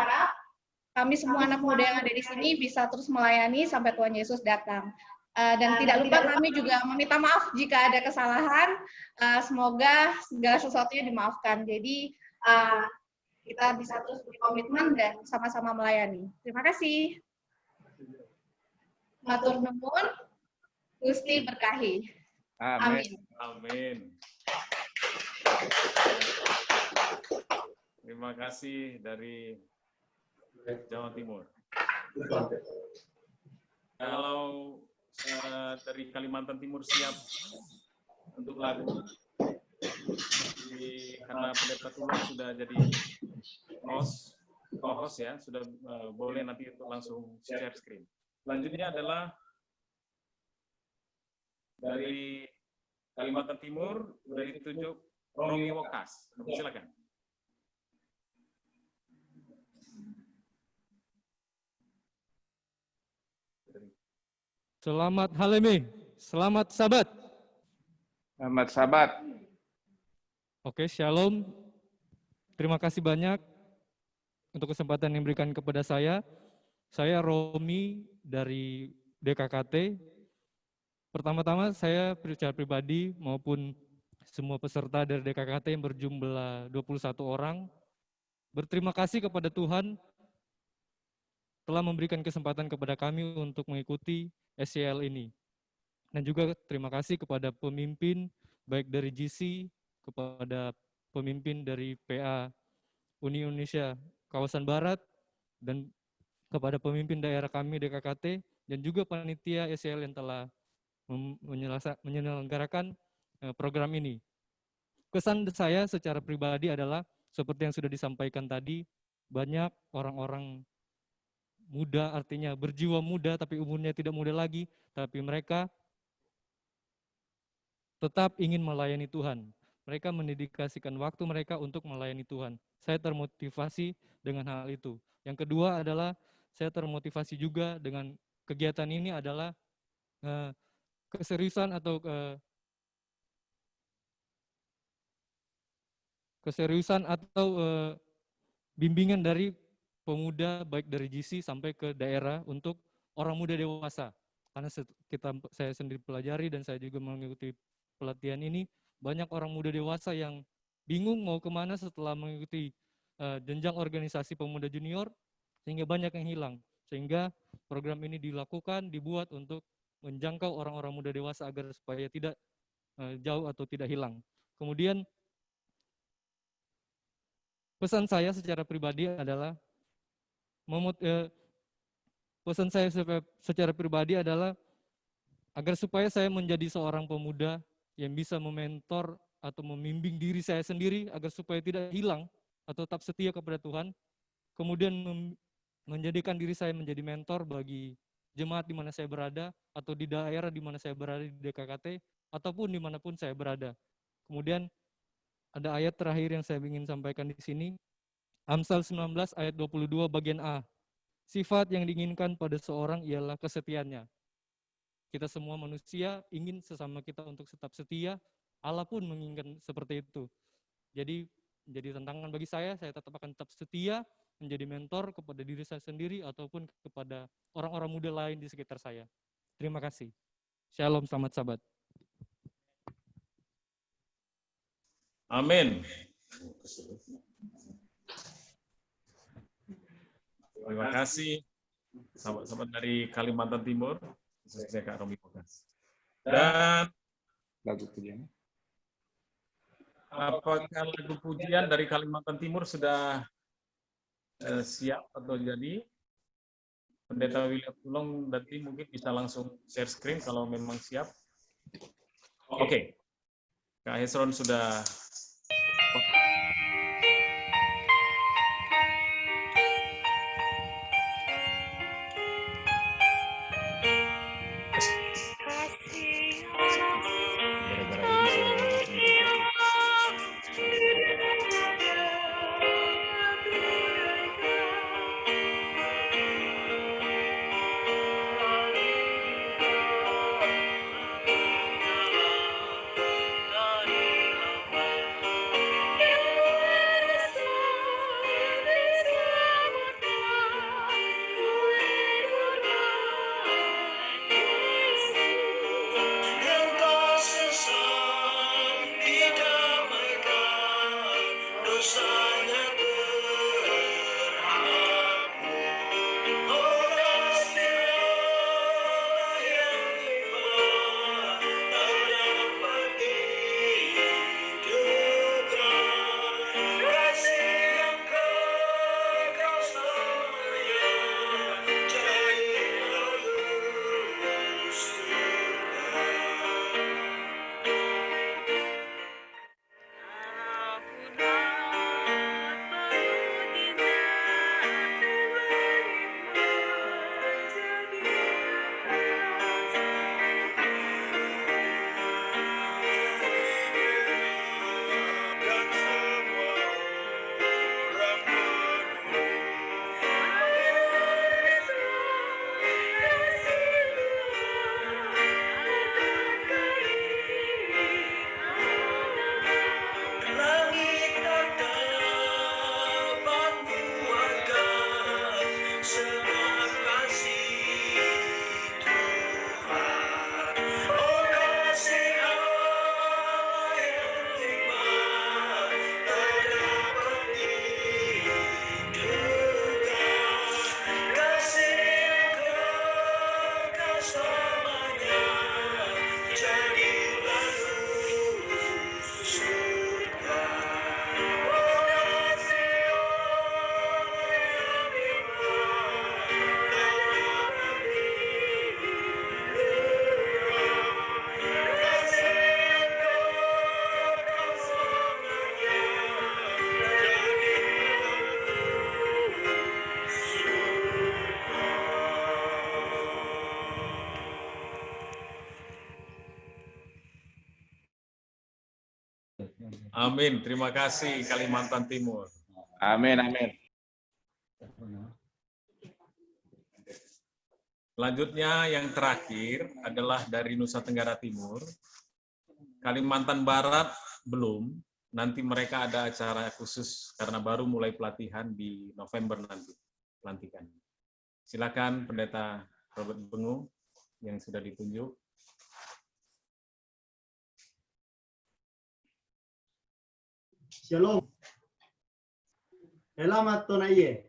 S18: kami semua anak muda yang ada di sini bisa terus melayani sampai Tuhan Yesus datang. Dan tidak lupa kami juga meminta maaf jika ada kesalahan. Semoga segala sesuatunya dimaafkan. Jadi kita bisa terus berkomitmen dan sama-sama melayani. Terima kasih. Matur nuwun, Gusti berkahi.
S3: Amin. Amin. Terima kasih dari Jawa Timur. Kalau dari Kalimantan Timur siap untuk lagu, karena Pendeta Tulung sudah jadi host ya, sudah boleh nanti untuk langsung share screen. Selanjutnya adalah dari Kalimantan Timur, dari ditunjuk Romi Wokas. Silakan.
S19: Selamat Halloween, selamat Sabat.
S2: Selamat Sabat.
S19: Oke, Shalom. Terima kasih banyak untuk kesempatan yang diberikan kepada saya. Saya Romi dari DKKT. Pertama-tama saya secara pribadi maupun semua peserta dari DKKT yang berjumlah 21 orang, berterima kasih kepada Tuhan telah memberikan kesempatan kepada kami untuk mengikuti SCL ini. Dan juga terima kasih kepada pemimpin, baik dari GC, kepada pemimpin dari PA Uni Indonesia Kawasan Barat, dan kepada pemimpin daerah kami DKKT, dan juga panitia SCL yang telah menyelenggarakan program ini. Kesan saya secara pribadi adalah, seperti yang sudah disampaikan tadi, banyak orang-orang muda, artinya berjiwa muda tapi umurnya tidak muda lagi, tapi mereka tetap ingin melayani Tuhan. Mereka mendedikasikan waktu mereka untuk melayani Tuhan. Saya termotivasi dengan hal itu. Yang kedua adalah saya termotivasi juga dengan kegiatan ini adalah keseriusan atau bimbingan dari pemuda baik dari GC sampai ke daerah untuk orang muda dewasa. Karena saya sendiri pelajari dan saya juga mengikuti pelatihan ini, banyak orang muda dewasa yang bingung mau kemana setelah mengikuti jenjang organisasi pemuda junior, sehingga banyak yang hilang. Sehingga program ini dibuat untuk menjangkau orang-orang muda dewasa agar supaya tidak jauh atau tidak hilang. Kemudian pesan saya secara pribadi adalah agar supaya saya menjadi seorang pemuda yang bisa mementor atau membimbing diri saya sendiri agar supaya tidak hilang atau tetap setia kepada Tuhan. Kemudian menjadikan diri saya menjadi mentor bagi jemaat di mana saya berada atau di daerah di mana saya berada di DKKT ataupun dimanapun saya berada. Kemudian ada ayat terakhir yang saya ingin sampaikan di sini. Amsal 19 ayat 22 bagian A. Sifat yang diinginkan pada seorang ialah kesetiaannya. Kita semua manusia ingin sesama kita untuk tetap setia, Allah pun menginginkan seperti itu. Jadi menjadi tantangan bagi saya tetap akan tetap setia, menjadi mentor kepada diri saya sendiri ataupun kepada orang-orang muda lain di sekitar saya. Terima kasih. Shalom, selamat Sabat.
S3: Amin. Terima kasih sahabat-sahabat dari Kalimantan Timur, khususnya Kak Romi Wokas. Dan
S2: lagu pujian.
S3: Apakah lagu pujian dari Kalimantan Timur sudah siap atau jadi? Pendeta William Tulung nanti mungkin bisa langsung share screen kalau memang siap. Oke. Kak Hesron sudah Amin. Terima kasih Kalimantan Timur.
S2: Amin, amin.
S3: Selanjutnya yang terakhir adalah dari Nusa Tenggara Timur. Kalimantan Barat belum. Nanti mereka ada acara khusus karena baru mulai pelatihan di November nanti. Pelantikan. Silakan Pendeta Robert Bengu yang sudah ditunjuk.
S9: Shalom. Selamat Tonaiye.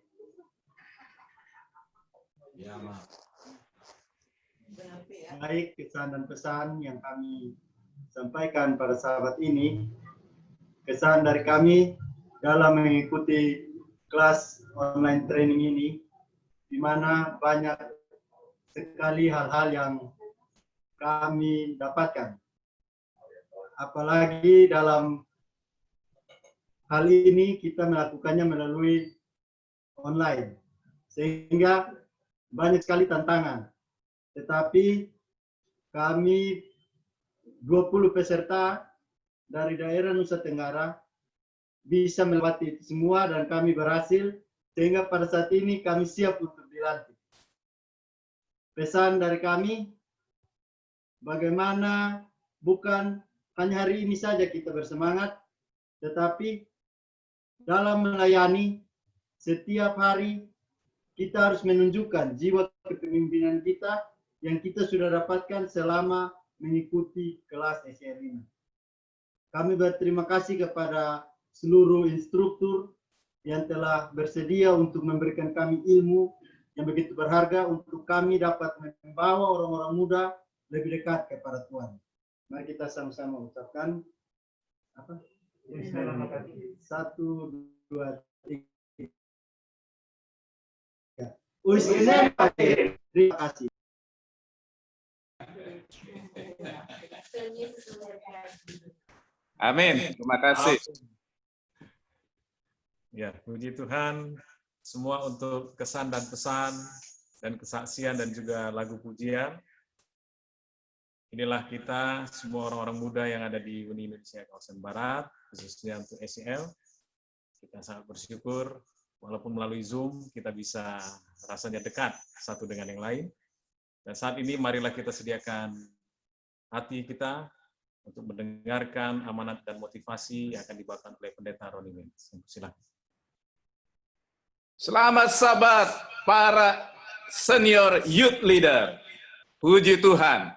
S9: Baik, kesan dan pesan yang kami sampaikan pada sahabat ini, kesan dari kami dalam mengikuti kelas online training ini, di mana banyak sekali hal-hal yang kami dapatkan. Apalagi dalam hal ini kita melakukannya melalui online, sehingga banyak sekali tantangan. Tetapi kami 20 peserta dari daerah Nusa Tenggara bisa melewati itu semua dan kami berhasil, sehingga pada saat ini kami siap untuk dilantik. Pesan dari kami, bagaimana bukan hanya hari ini saja kita bersemangat, tetapi dalam melayani setiap hari kita harus menunjukkan jiwa kepemimpinan kita yang kita sudah dapatkan selama mengikuti kelas SR ini. Kami berterima kasih kepada seluruh instruktur yang telah bersedia untuk memberikan kami ilmu yang begitu berharga untuk kami dapat membawa orang-orang muda lebih dekat kepada Tuhan. Mari kita sama-sama ucapkan apa? 1, 2, 3. Terima kasih.
S2: Amin. Terima kasih.
S3: Ya, puji Tuhan semua untuk kesan dan pesan dan kesaksian dan juga lagu pujian. Inilah kita semua orang-orang muda yang ada di Uni Indonesia kawasan Barat, khususnya untuk SEL. Kita sangat bersyukur walaupun melalui Zoom kita bisa rasanya dekat satu dengan yang lain. Dan saat ini marilah kita sediakan hati kita untuk mendengarkan amanat dan motivasi yang akan dibawakan oleh Pendeta Roni Mendes. Silakan.
S2: Selamat sahabat para senior youth leader. Puji Tuhan,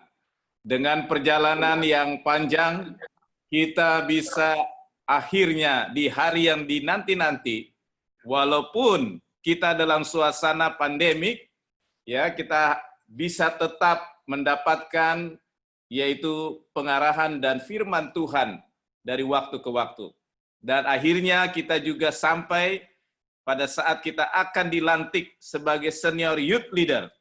S2: dengan perjalanan yang panjang, kita bisa akhirnya di hari yang dinanti-nanti, walaupun kita dalam suasana pandemik, ya kita bisa tetap mendapatkan yaitu pengarahan dan firman Tuhan dari waktu ke waktu. Dan akhirnya kita juga sampai pada saat kita akan dilantik sebagai senior youth leader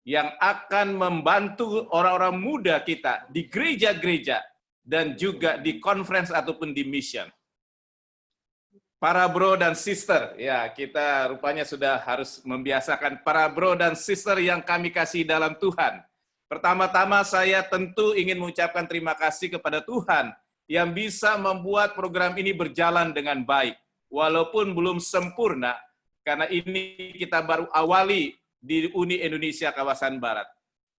S2: yang akan membantu orang-orang muda kita di gereja-gereja dan juga di conference ataupun di mission. Para bro dan sister, ya kita rupanya sudah harus membiasakan para bro dan sister yang kami kasih dalam Tuhan. Pertama-tama saya tentu ingin mengucapkan terima kasih kepada Tuhan yang bisa membuat program ini berjalan dengan baik. Walaupun belum sempurna, karena ini kita baru awali di Uni Indonesia kawasan Barat.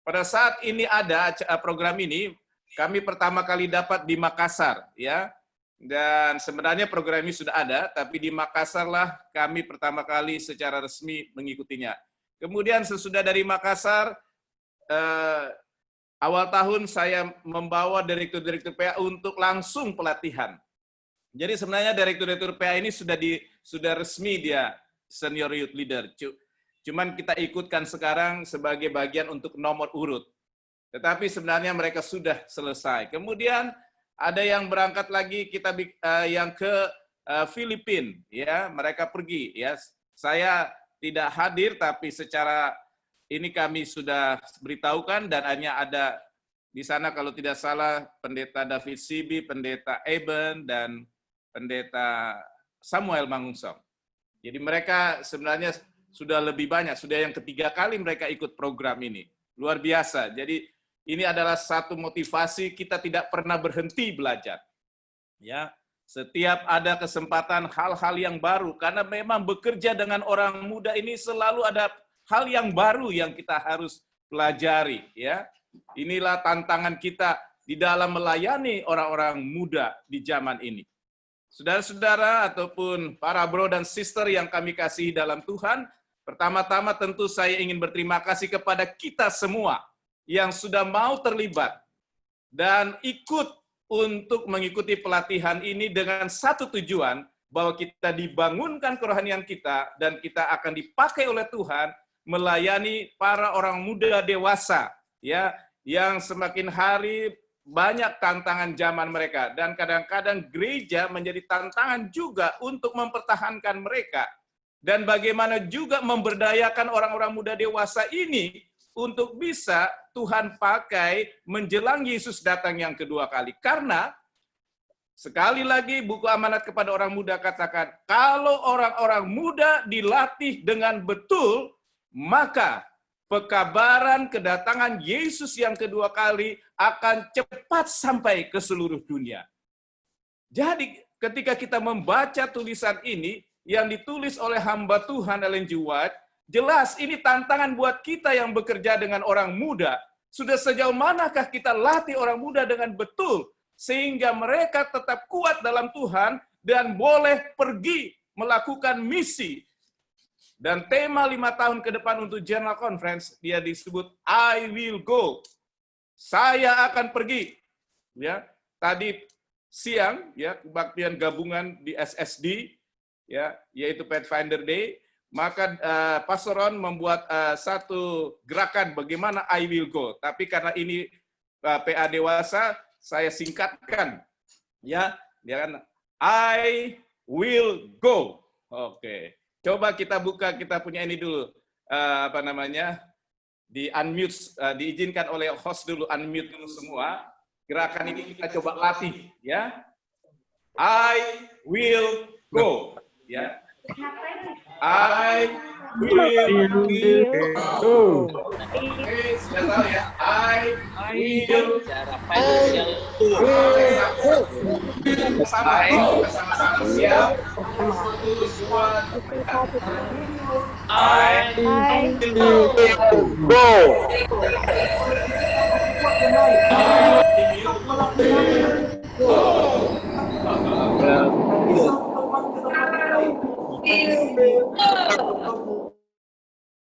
S2: Pada saat ini ada program ini, kami pertama kali dapat di Makassar, ya. Dan sebenarnya program ini sudah ada, tapi di Makassar lah kami pertama kali secara resmi mengikutinya. Kemudian sesudah dari Makassar, awal tahun saya membawa direktur-direktur PA untuk langsung pelatihan. Jadi sebenarnya direktur-direktur PA ini sudah resmi dia senior youth leader. Cuman kita ikutkan sekarang sebagai bagian untuk nomor urut. Tetapi sebenarnya mereka sudah selesai. Kemudian ada yang berangkat lagi kita yang ke Filipina, ya mereka pergi. Ya saya tidak hadir, tapi secara ini kami sudah beritahukan dan hanya ada di sana kalau tidak salah Pendeta David Sibi, Pendeta Eben dan Pendeta Samuel Mangungsong. Jadi mereka sebenarnya sudah lebih banyak, sudah yang ketiga kali mereka ikut program ini. Luar biasa. Jadi ini adalah satu motivasi kita tidak pernah berhenti belajar. Ya, setiap ada kesempatan hal-hal yang baru karena memang bekerja dengan orang muda ini selalu ada hal yang baru yang kita harus pelajari, ya. Inilah tantangan kita di dalam melayani orang-orang muda di zaman ini. Saudara-saudara ataupun para bro dan sister yang kami kasih dalam Tuhan, pertama-tama tentu saya ingin berterima kasih kepada kita semua yang sudah mau terlibat dan ikut untuk mengikuti pelatihan ini dengan satu tujuan, bahwa kita dibangunkan kerohanian kita dan kita akan dipakai oleh Tuhan melayani para orang muda dewasa, ya, yang semakin hari banyak tantangan zaman mereka, dan kadang-kadang gereja menjadi tantangan juga untuk mempertahankan mereka, dan bagaimana juga memberdayakan orang-orang muda dewasa ini untuk bisa Tuhan pakai menjelang Yesus datang yang kedua kali. Karena sekali lagi buku amanat kepada orang muda katakan, kalau orang-orang muda dilatih dengan betul, maka pekabaran kedatangan Yesus yang kedua kali akan cepat sampai ke seluruh dunia. Jadi ketika kita membaca tulisan ini yang ditulis oleh hamba Tuhan Ellen G. White, jelas ini tantangan buat kita yang bekerja dengan orang muda. Sudah sejauh manakah kita latih orang muda dengan betul sehingga mereka tetap kuat dalam Tuhan dan boleh pergi melakukan misi. Dan tema 5 tahun ke depan untuk General Conference, dia disebut I will go. Saya akan pergi. Ya, tadi siang ya kebaktian gabungan di SSD ya, yaitu Pathfinder Day, maka Pastor Ron membuat satu gerakan bagaimana I will go. Tapi karena ini PA dewasa, saya singkatkan ya, dia kan I will go. Oke. Coba kita buka, kita punya ini dulu, apa namanya, di unmute, diizinkan oleh host dulu, unmute dulu semua. Gerakan ini kita coba latih, ya. I will go. Ya. I will go. Oke, sudah tahu ya. I will go. Sama ya, sama-sama siap. 1, 2, 3. I will go.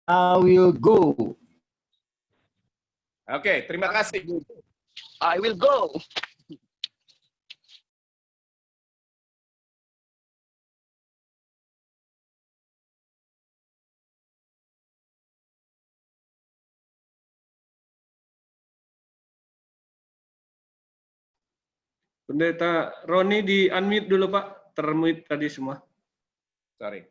S17: I will go.
S2: Oke, terima kasih.
S17: I will go.
S1: Pendeta Roni di unmute dulu Pak, termute tadi semua.
S2: Sorry.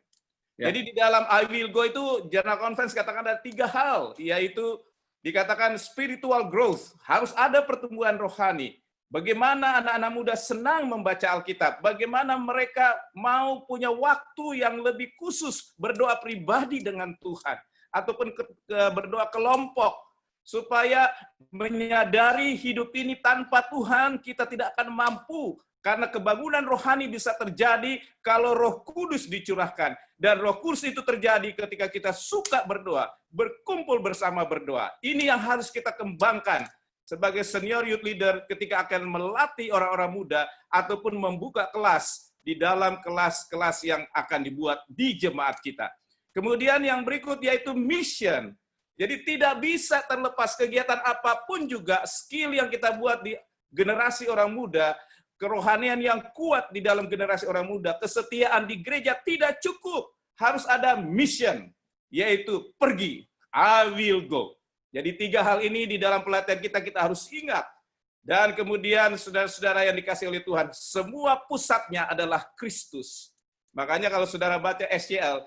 S1: Ya.
S2: Jadi di dalam I will go itu General Conference katakan ada 3 hal, yaitu dikatakan spiritual growth, harus ada pertumbuhan rohani. Bagaimana anak-anak muda senang membaca Alkitab, bagaimana mereka mau punya waktu yang lebih khusus berdoa pribadi dengan Tuhan, ataupun berdoa kelompok, supaya menyadari hidup ini tanpa Tuhan kita tidak akan mampu. Karena kebangunan rohani bisa terjadi kalau Roh Kudus dicurahkan. Dan Roh Kudus itu terjadi ketika kita suka berdoa, berkumpul bersama berdoa. Ini yang harus kita kembangkan sebagai senior youth leader ketika akan melatih orang-orang muda ataupun membuka kelas di dalam kelas-kelas yang akan dibuat di jemaat kita. Kemudian yang berikut yaitu mission. Jadi tidak bisa terlepas kegiatan apapun juga, skill yang kita buat di generasi orang muda, kerohanian yang kuat di dalam generasi orang muda, kesetiaan di gereja tidak cukup. Harus ada mission, yaitu pergi. I will go. Jadi 3 hal ini di dalam pelatihan kita harus ingat. Dan kemudian saudara-saudara yang dikasih oleh Tuhan, semua pusatnya adalah Kristus. Makanya kalau saudara baca SCL,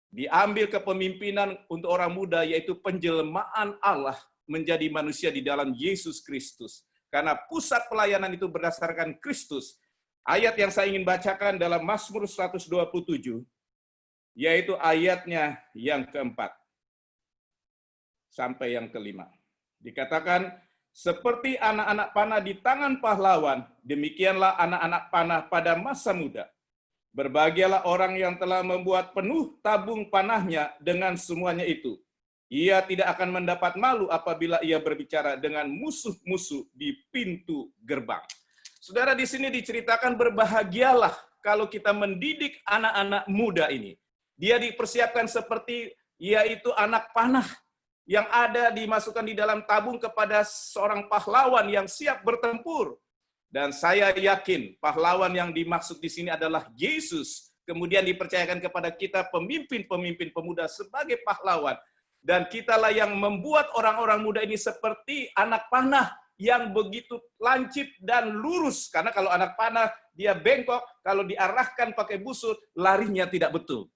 S2: diambil kepemimpinan untuk orang muda, yaitu penjelmaan Allah menjadi manusia di dalam Yesus Kristus. Karena pusat pelayanan itu berdasarkan Kristus. Ayat yang saya ingin bacakan dalam Mazmur 127, yaitu ayatnya yang keempat sampai yang kelima. Dikatakan, seperti anak-anak panah di tangan pahlawan, demikianlah anak-anak panah pada masa muda. Berbahagialah orang yang telah membuat penuh tabung panahnya dengan semuanya itu. Ia tidak akan mendapat malu apabila ia berbicara dengan musuh-musuh di pintu gerbang. Saudara, di sini diceritakan berbahagialah kalau kita mendidik anak-anak muda ini. Dia dipersiapkan seperti yaitu anak panah yang ada dimasukkan di dalam tabung kepada seorang pahlawan yang siap bertempur. Dan saya yakin pahlawan yang dimaksud di sini adalah Yesus. Kemudian dipercayakan kepada kita pemimpin-pemimpin pemuda sebagai pahlawan. Dan kitalah yang membuat orang-orang muda ini seperti anak panah yang begitu lancip dan lurus. Karena kalau anak panah dia bengkok, kalau diarahkan pakai busur, larinya tidak betul.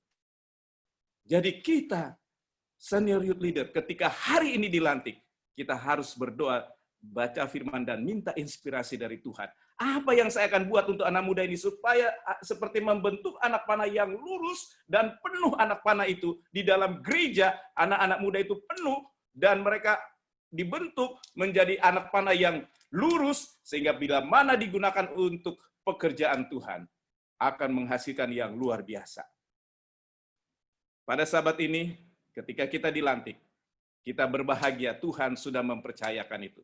S2: Jadi kita, senior youth leader, ketika hari ini dilantik, kita harus berdoa, baca firman dan minta inspirasi dari Tuhan. Apa yang saya akan buat untuk anak muda ini supaya seperti membentuk anak panah yang lurus dan penuh anak panah itu di dalam gereja, anak-anak muda itu penuh dan mereka dibentuk menjadi anak panah yang lurus sehingga bila mana digunakan untuk pekerjaan Tuhan akan menghasilkan yang luar biasa. Pada sahabat ini, ketika kita dilantik, kita berbahagia Tuhan sudah mempercayakan itu.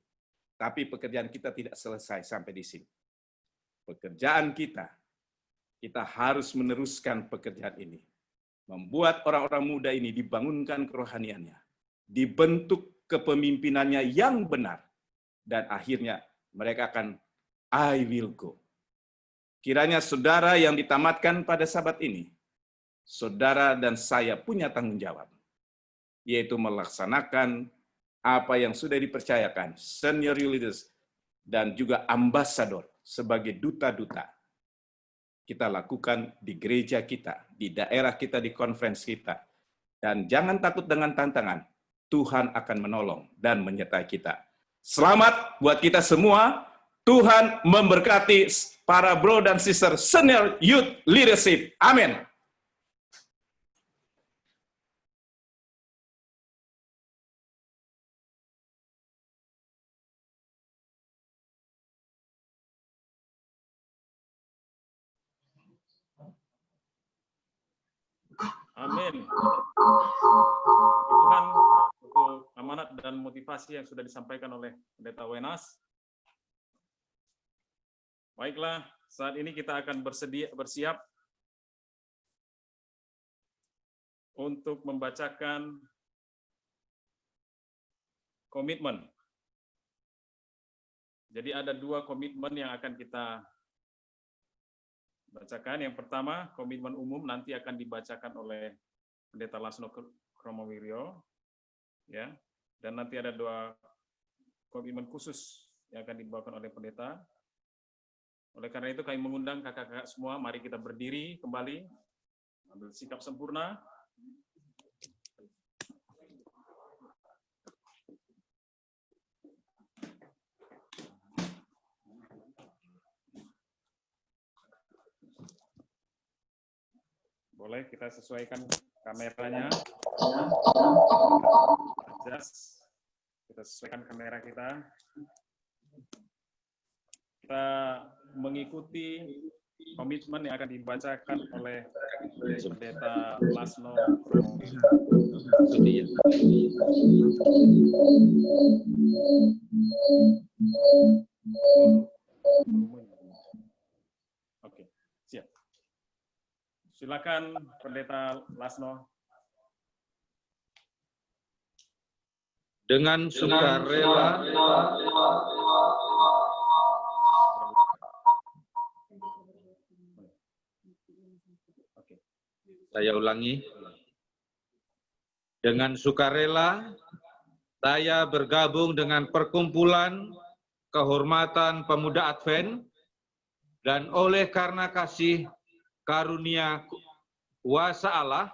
S2: Tapi pekerjaan kita tidak selesai sampai di sini. Pekerjaan kita harus meneruskan pekerjaan ini. Membuat orang-orang muda ini dibangunkan kerohaniannya. Dibentuk kepemimpinannya yang benar. Dan akhirnya mereka akan, I will go. Kiranya saudara yang ditamatkan pada sabat ini, saudara dan saya punya tanggung jawab. Yaitu melaksanakan apa yang sudah dipercayakan senior leaders dan juga ambasador sebagai duta-duta kita lakukan di gereja kita, di daerah kita, di conference kita. Dan jangan takut dengan tantangan, Tuhan akan menolong dan menyertai kita. Selamat buat kita semua, Tuhan memberkati para bro dan sister senior youth leadership. Amin.
S3: Amin. Tuhan untuk amanat dan motivasi yang sudah disampaikan oleh Pendeta Wenas. Baiklah, saat ini kita akan bersiap untuk membacakan komitmen. Jadi ada 2 komitmen yang akan kita bacakan. Yang pertama, komitmen umum nanti akan dibacakan oleh Pendeta Lasno Kromowiryo, ya. Dan nanti ada 2 komitmen khusus yang akan dibawakan oleh pendeta. Oleh karena itu kami mengundang kakak-kakak semua, mari kita berdiri kembali, ambil sikap sempurna. Boleh kita sesuaikan kameranya. Kita sesuaikan kamera kita. Kita mengikuti komitmen yang akan dibacakan oleh Pendeta Lasno. Oke, siap. Silakan Pendeta Lasno.
S20: Dengan sukarela saya ulangi. Dengan sukarela saya bergabung dengan perkumpulan kehormatan pemuda Advent, dan oleh karena kasih karunia kuasa Allah,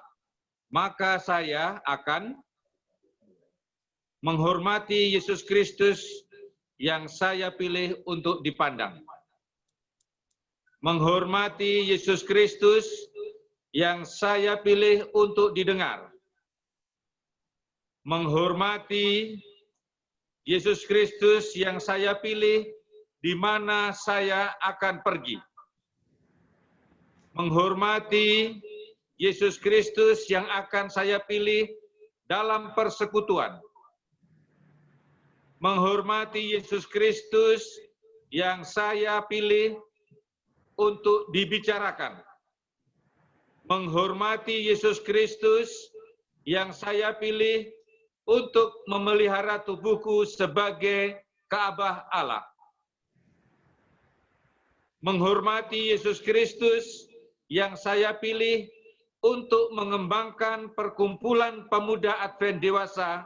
S20: maka saya akan menghormati Yesus Kristus yang saya pilih untuk dipandang. Menghormati Yesus Kristus yang saya pilih untuk didengar. Menghormati Yesus Kristus yang saya pilih di mana saya akan pergi. Menghormati Yesus Kristus yang akan saya pilih dalam persekutuan. Menghormati Yesus Kristus yang saya pilih untuk dibicarakan. Menghormati Yesus Kristus yang saya pilih untuk memelihara tubuhku sebagai Ka'bah Allah. Menghormati Yesus Kristus yang saya pilih untuk mengembangkan perkumpulan pemuda Advent dewasa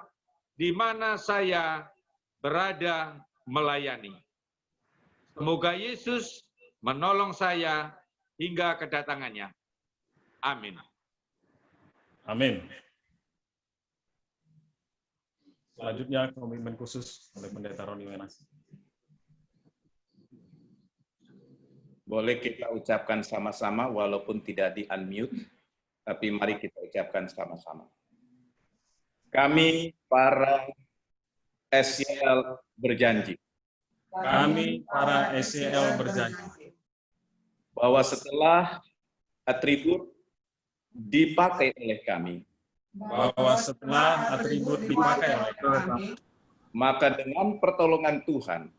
S20: di mana saya berada melayani. Semoga Yesus menolong saya hingga kedatangannya. Amin.
S3: Amin. Selanjutnya komitmen khusus oleh Pendeta Roni Wenas.
S2: Boleh kita ucapkan sama-sama walaupun tidak di-unmute, tapi mari kita ucapkan sama-sama. Kami para SCL berjanji.
S3: Kami para SCL berjanji
S2: bahwa setelah atribut dipakai oleh kami, maka dengan pertolongan Tuhan,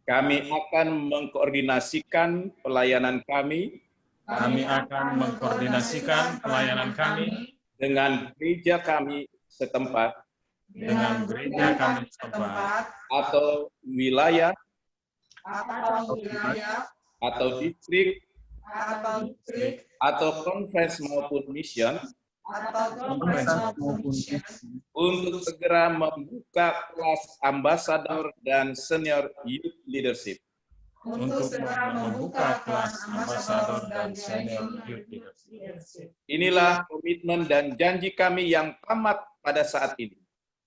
S2: kami akan mengkoordinasikan pelayanan kami. Dengan gereja kami setempat. Atau wilayah. Atau distrik. Atau conference maupun mission. Untuk segera membuka kelas ambasador dan senior youth leadership. Inilah komitmen dan janji kami yang tamat pada saat ini.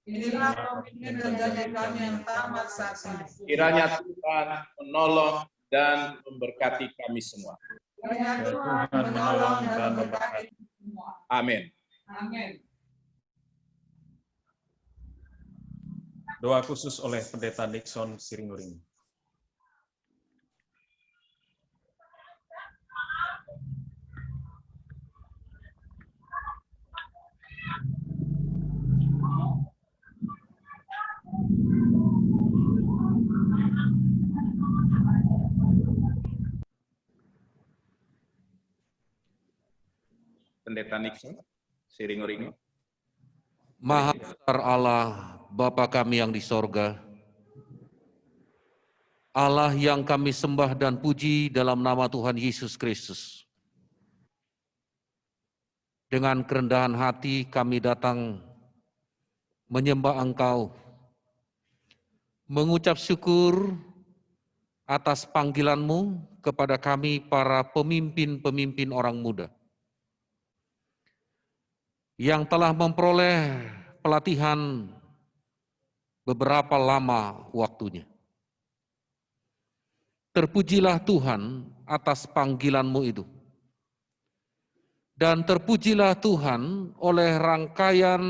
S5: Inilah pemimpin regaja kami yang tamat saat ini.
S2: Kiranya Tuhan menolong dan memberkati kami semua.
S5: Kiranya Tuhan menolong dan memberkati semua.
S2: Amin.
S5: Amin.
S3: Doa khusus oleh Pendeta Nixon Siringuring.
S2: Pendeta Nixon Siringuring.
S21: Maha besar Allah, Bapa kami yang di sorga, Allah yang kami sembah dan puji dalam nama Tuhan Yesus Kristus. Dengan kerendahan hati kami datang menyembah Engkau, mengucap syukur atas panggilan-Mu kepada kami para pemimpin-pemimpin orang muda yang telah memperoleh pelatihan beberapa lama waktunya. Terpujilah Tuhan atas panggilan-Mu itu. Dan terpujilah Tuhan oleh rangkaian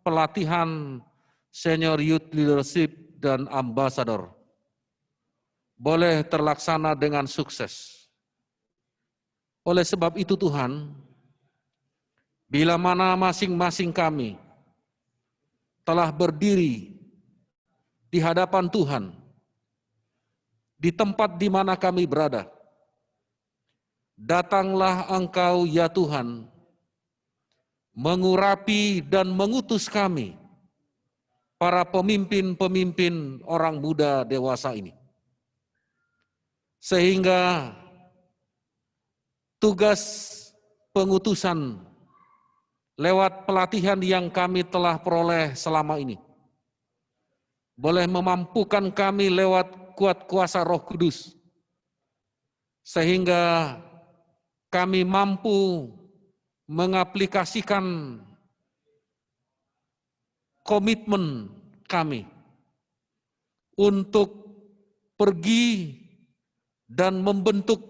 S21: pelatihan Senior Youth Leadership dan Ambassador boleh terlaksana dengan sukses. Oleh sebab itu Tuhan, bila mana masing-masing kami telah berdiri di hadapan Tuhan, di tempat di mana kami berada, datanglah Engkau ya Tuhan, mengurapi dan mengutus kami, para pemimpin-pemimpin orang muda dewasa ini. Sehingga tugas pengutusan lewat pelatihan yang kami telah peroleh selama ini boleh memampukan kami lewat kuat kuasa Roh Kudus, sehingga kami mampu mengaplikasikan komitmen kami untuk pergi dan membentuk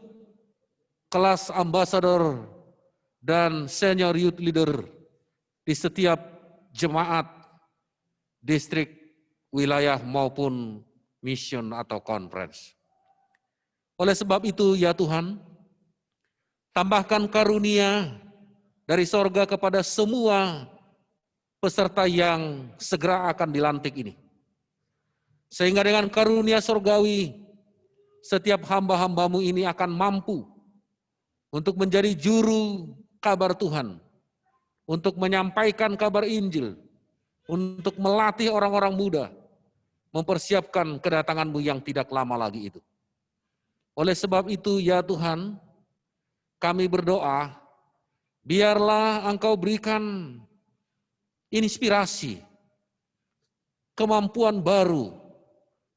S21: kelas ambassador dan senior youth leader di setiap jemaat, distrik, wilayah maupun mission atau conference. Oleh sebab itu ya Tuhan, tambahkan karunia dari sorga kepada semua peserta yang segera akan dilantik ini. Sehingga dengan karunia sorgawi, setiap hamba-hambamu ini akan mampu untuk menjadi juru kabar Tuhan, untuk menyampaikan kabar Injil, untuk melatih orang-orang muda, mempersiapkan kedatangan-Mu yang tidak lama lagi itu. Oleh sebab itu ya Tuhan, kami berdoa, biarlah Engkau berikan inspirasi, kemampuan baru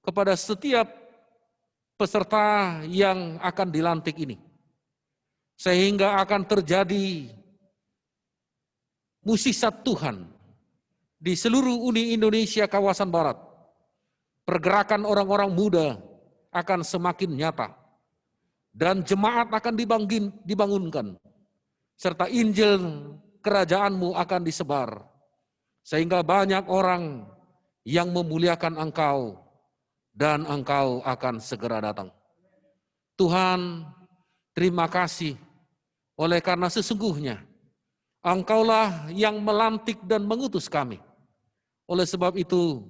S21: kepada setiap peserta yang akan dilantik ini. Sehingga akan terjadi mukjizat Tuhan di seluruh Uni Indonesia kawasan Barat. Pergerakan orang-orang muda akan semakin nyata. Dan jemaat akan dibangunkan. Serta Injil kerajaan-Mu akan disebar. Sehingga banyak orang yang memuliakan Engkau. Dan Engkau akan segera datang. Tuhan, terima kasih. Oleh karena sesungguhnya Engkaulah yang melantik dan mengutus kami. Oleh sebab itu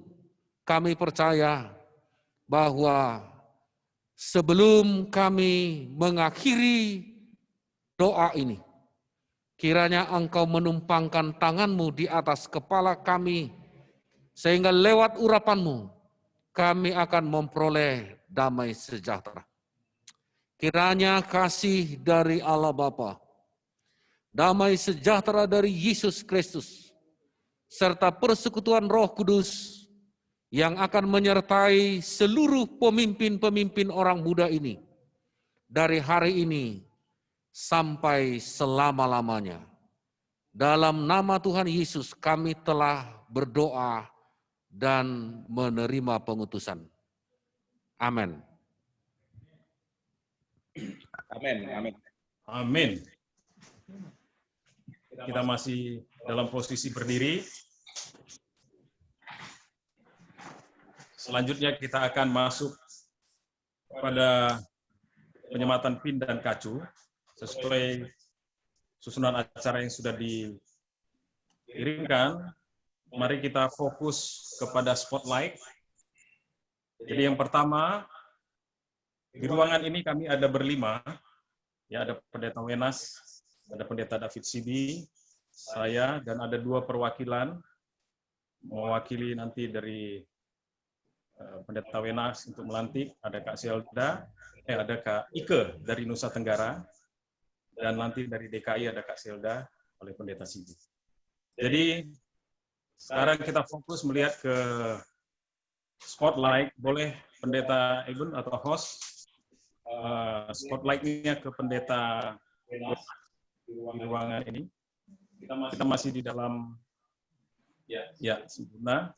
S21: kami percaya bahwa sebelum kami mengakhiri doa ini, kiranya Engkau menumpangkan tangan-Mu di atas kepala kami, sehingga lewat urapan-Mu kami akan memperoleh damai sejahtera. Kiranya kasih dari Allah Bapa, damai sejahtera dari Yesus Kristus, serta persekutuan Roh Kudus yang akan menyertai seluruh pemimpin-pemimpin orang muda ini dari hari ini sampai selama-lamanya. Dalam nama Tuhan Yesus kami telah berdoa dan menerima pengutusan. Amin.
S2: Amin. Amin.
S3: Amin. Kita masih dalam posisi berdiri. Selanjutnya kita akan masuk pada penyematan pin dan kacu sesuai susunan acara yang sudah dikirimkan. Mari kita fokus kepada spotlight. Jadi yang pertama, di ruangan ini kami ada berlima. Ya, ada Pendeta Wenas, ada Pendeta David Sibi, saya, dan ada 2 perwakilan mewakili nanti dari Pendeta Wenas untuk melantik, ada Kak Selda, ada Kak Ike dari Nusa Tenggara, dan nanti dari DKI ada Kak Selda oleh Pendeta Sibi. Jadi sekarang kita fokus melihat ke spotlight. Boleh Pendeta Egun atau host spotlight-nya ke Pendeta di ruangan ini. Kita masih di dalam ya sempurna.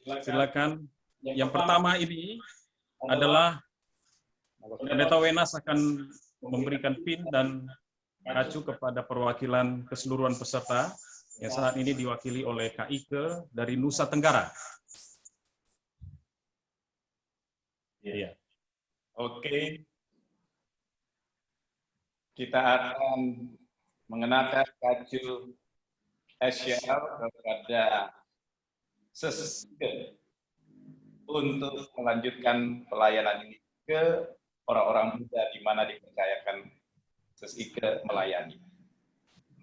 S3: Silakan. Yang pertama ini adalah Pendeta Wenas akan memberikan pin dan kacu kepada perwakilan keseluruhan peserta yang saat ini diwakili oleh Kak Ike dari Nusa Tenggara. Iya.
S2: Oke. Kita akan mengenakan kacu SYL kepada Sesike untuk melanjutkan pelayanan ini ke orang-orang muda di mana dipercayakan Sesike melayani.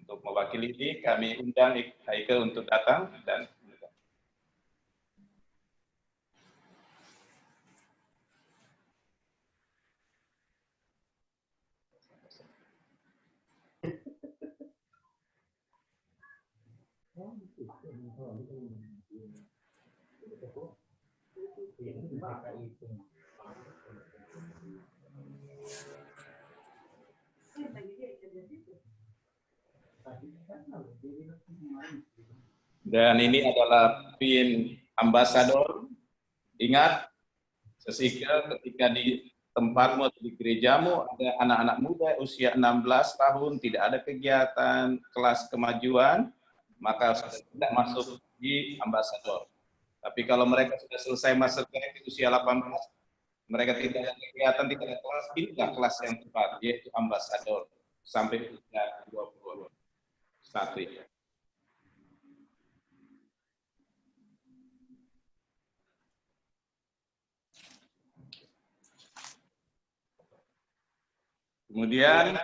S2: Untuk mewakili ini, kami undang Ike untuk datang dan dan ini adalah pin ambasador. Ingat, Sesike ketika di tempatmu atau di gerejamu ada anak-anak muda usia 16 tahun, tidak ada kegiatan kelas kemajuan, maka sudah tidak masuk di ambasador. Tapi kalau mereka sudah selesai masa di usia 18, mereka tidak ada kegiatan, tidak ada kelas, inilah kelas yang tepat, yaitu ambasador sampai usia 21. Kemudian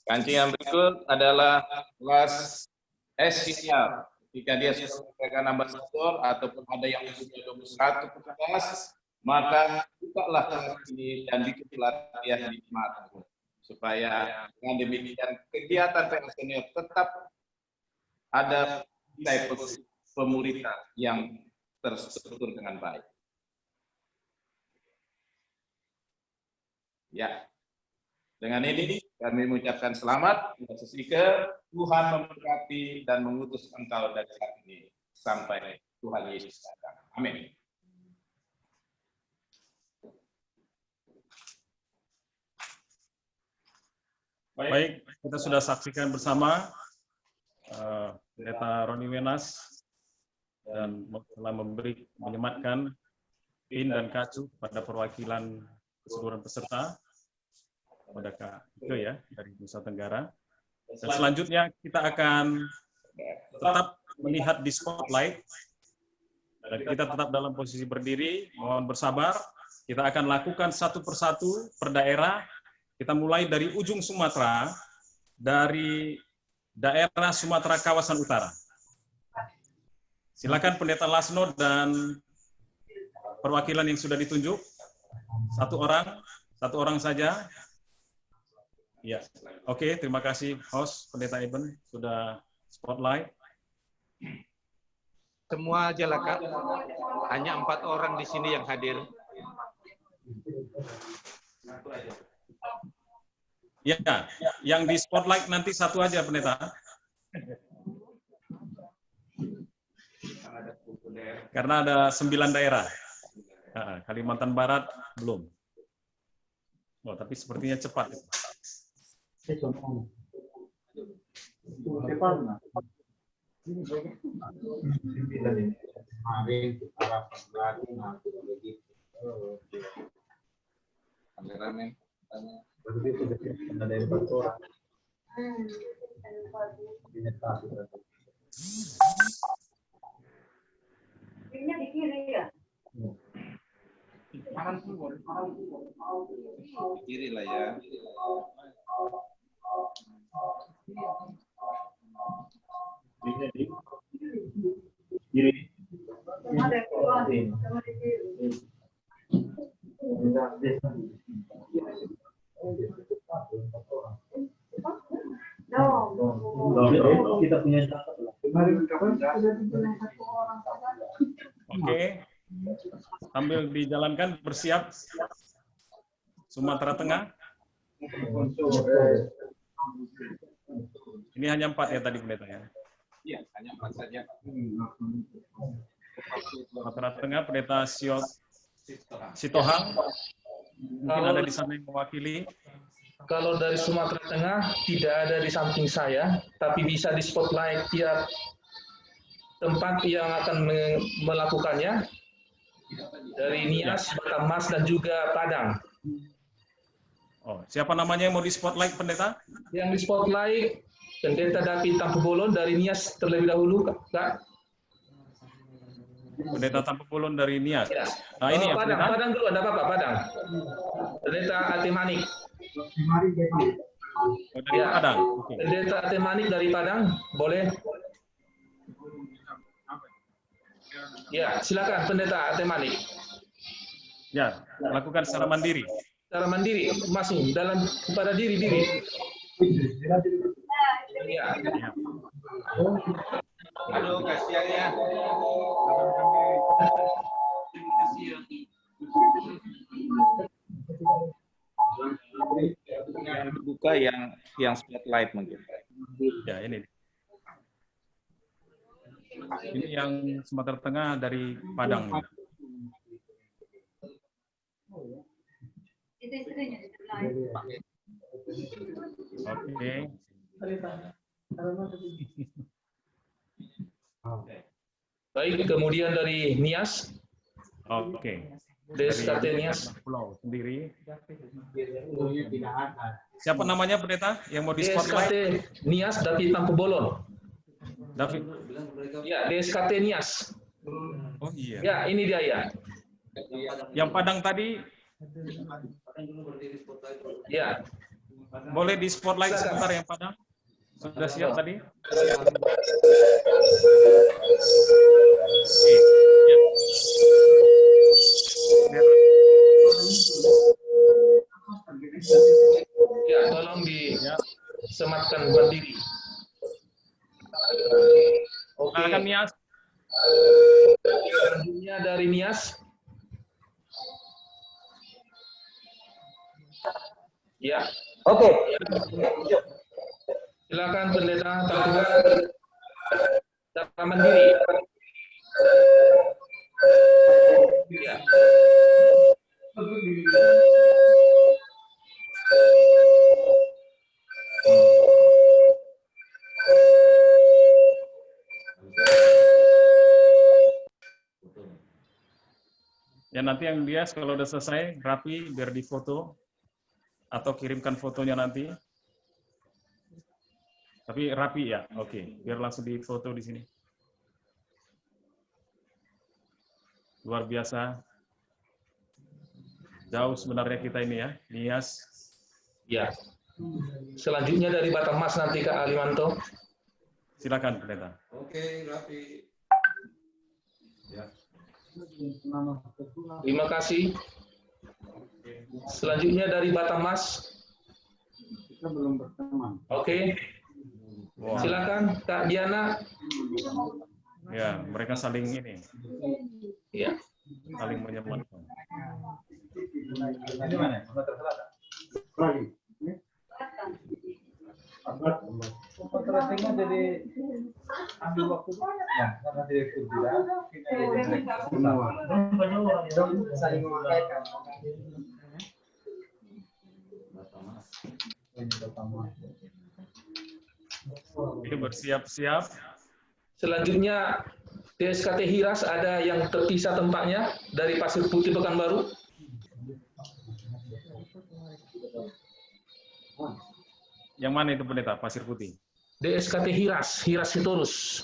S2: kancing yang berikut adalah kelas SCR. Jika dia sudah merupakan ambasador ataupun ada yang sudah 21 kelas, maka bukalah kelas ini dan bikin pelatihan di Jemaat supaya dengan demikian kegiatan PA Senior tetap ada nilai pemuritan yang terstruktur dengan baik. Ya. Dengan ini kami mengucapkan selamat buat Sesike. Tuhan memberkati dan mengutus engkau dari saat ini sampai Tuhan Yesus datang. Amin.
S3: Baik, kita sudah saksikan bersama Pendeta Roni Wenas dan telah menyematkan pin dan kacu pada perwakilan keseluruhan peserta. Pada Kak Ike ya, dari Nusa Tenggara. Dan selanjutnya kita akan tetap melihat di spotlight. Dan kita tetap dalam posisi berdiri, mohon bersabar. Kita akan lakukan satu persatu per daerah. Kita mulai dari ujung Sumatera, dari daerah Sumatera kawasan utara. Silakan Pendeta Lasno dan perwakilan yang sudah ditunjuk. Satu orang saja. Ya, oke, terima kasih host Pendeta Eben sudah spotlight.
S20: Semua aja lah Kak, hanya 4 orang di sini yang hadir.
S3: Ya, yang di spotlight nanti satu aja Pendeta. Karena ada 9 daerah. Kalimantan Barat belum. Oh, tapi sepertinya cepat.
S14: Ini di kiri ya?
S2: Kiri lah ya.
S9: Kita punya
S3: Oke. Sambil dijalankan, bersiap. Sumatera Tengah. Ini hanya 4 ya tadi pendeta ya?
S2: Iya, hanya 4 saja.
S3: Sumatera Tengah, pendeta Sitohang. Mungkin ada di sana yang mewakili.
S11: Kalau dari Sumatera Tengah tidak ada di samping saya, tapi bisa di spotlight tiap tempat yang akan melakukannya. Dari Nias, Batangas, dan juga Padang.
S3: Oh, siapa namanya yang mau di spotlight, pendeta?
S11: Yang di spotlight, Pendeta David Tampubolon dari Nias terlebih dahulu, Kak.
S3: Pendeta Tampubolon dari Nias.
S11: Ya.
S3: Nah, ini ya,
S11: Padang,
S3: pendeta?
S11: Padang dulu, ada apa-apa, Padang. Pendeta Ate Manik.
S3: Oh, dari Padang. Okay.
S11: Pendeta Ate Manik dari Padang, boleh? Ya, silakan Pendeta Ate Manik.
S3: Ya, lakukan secara mandiri.
S11: Secara mandiri, masing dalam kepada diri. Ya.
S2: Aduh, kasihan ya. Yang buka yang spotlight mungkin.
S3: Ya, ini. Ini yang Sumatera Tengah dari Padang. Oke.
S11: Baik, kemudian dari Nias.
S3: Oke.
S11: DSKT Nias.
S3: Pulau sendiri. Siapa namanya pendeta yang mau di spotlight?
S11: DSKT Nias David Tampubolon.
S3: David.
S11: Ya, DSKT Nias.
S3: Oh iya.
S11: Ya, ini dia ya.
S3: Yang Padang tadi.
S11: Ya.
S3: Boleh di spotlight sebentar yang Padang? Sudah siap tadi?
S11: Ya, tolong disematkan berdiri. Oke.
S3: Silakan Nias.
S11: Selanjutnya dari Nias. Ya.
S17: Oke.
S11: Silakan pendeta Tampubolon secara mandiri. Ya.
S3: Ya nanti yang dia kalau udah selesai rapi biar difoto atau kirimkan fotonya nanti. Tapi rapi ya, oke. Biar langsung difoto di sini. Luar biasa. Jauh sebenarnya kita ini ya, Nias.
S11: Ya. Selanjutnya dari Batangas nanti Kak Alimanto.
S3: Silakan pendeta.
S17: Oke, rapi. Ya.
S11: Terima kasih. Selanjutnya dari Batangas.
S9: Kita belum berteman.
S11: Oke.
S3: Wow.
S11: Silakan Kak Diana.
S3: Ya, mereka saling ini.
S11: Ya.
S3: Saling menyematkan.
S6: Ini mana? Sumatera Selatan.
S9: Terusnya jadi ambil waktu ya karena direktur bilang semua saling memakaikan.
S3: Oke, bersiap-siap.
S11: Selanjutnya DSKT Hiras ada yang terpisah tempatnya dari Pasir Putih Pekanbaru.
S3: Yang mana itu pendeta? Pasir Putih.
S11: DSKT Hiras Sitorus.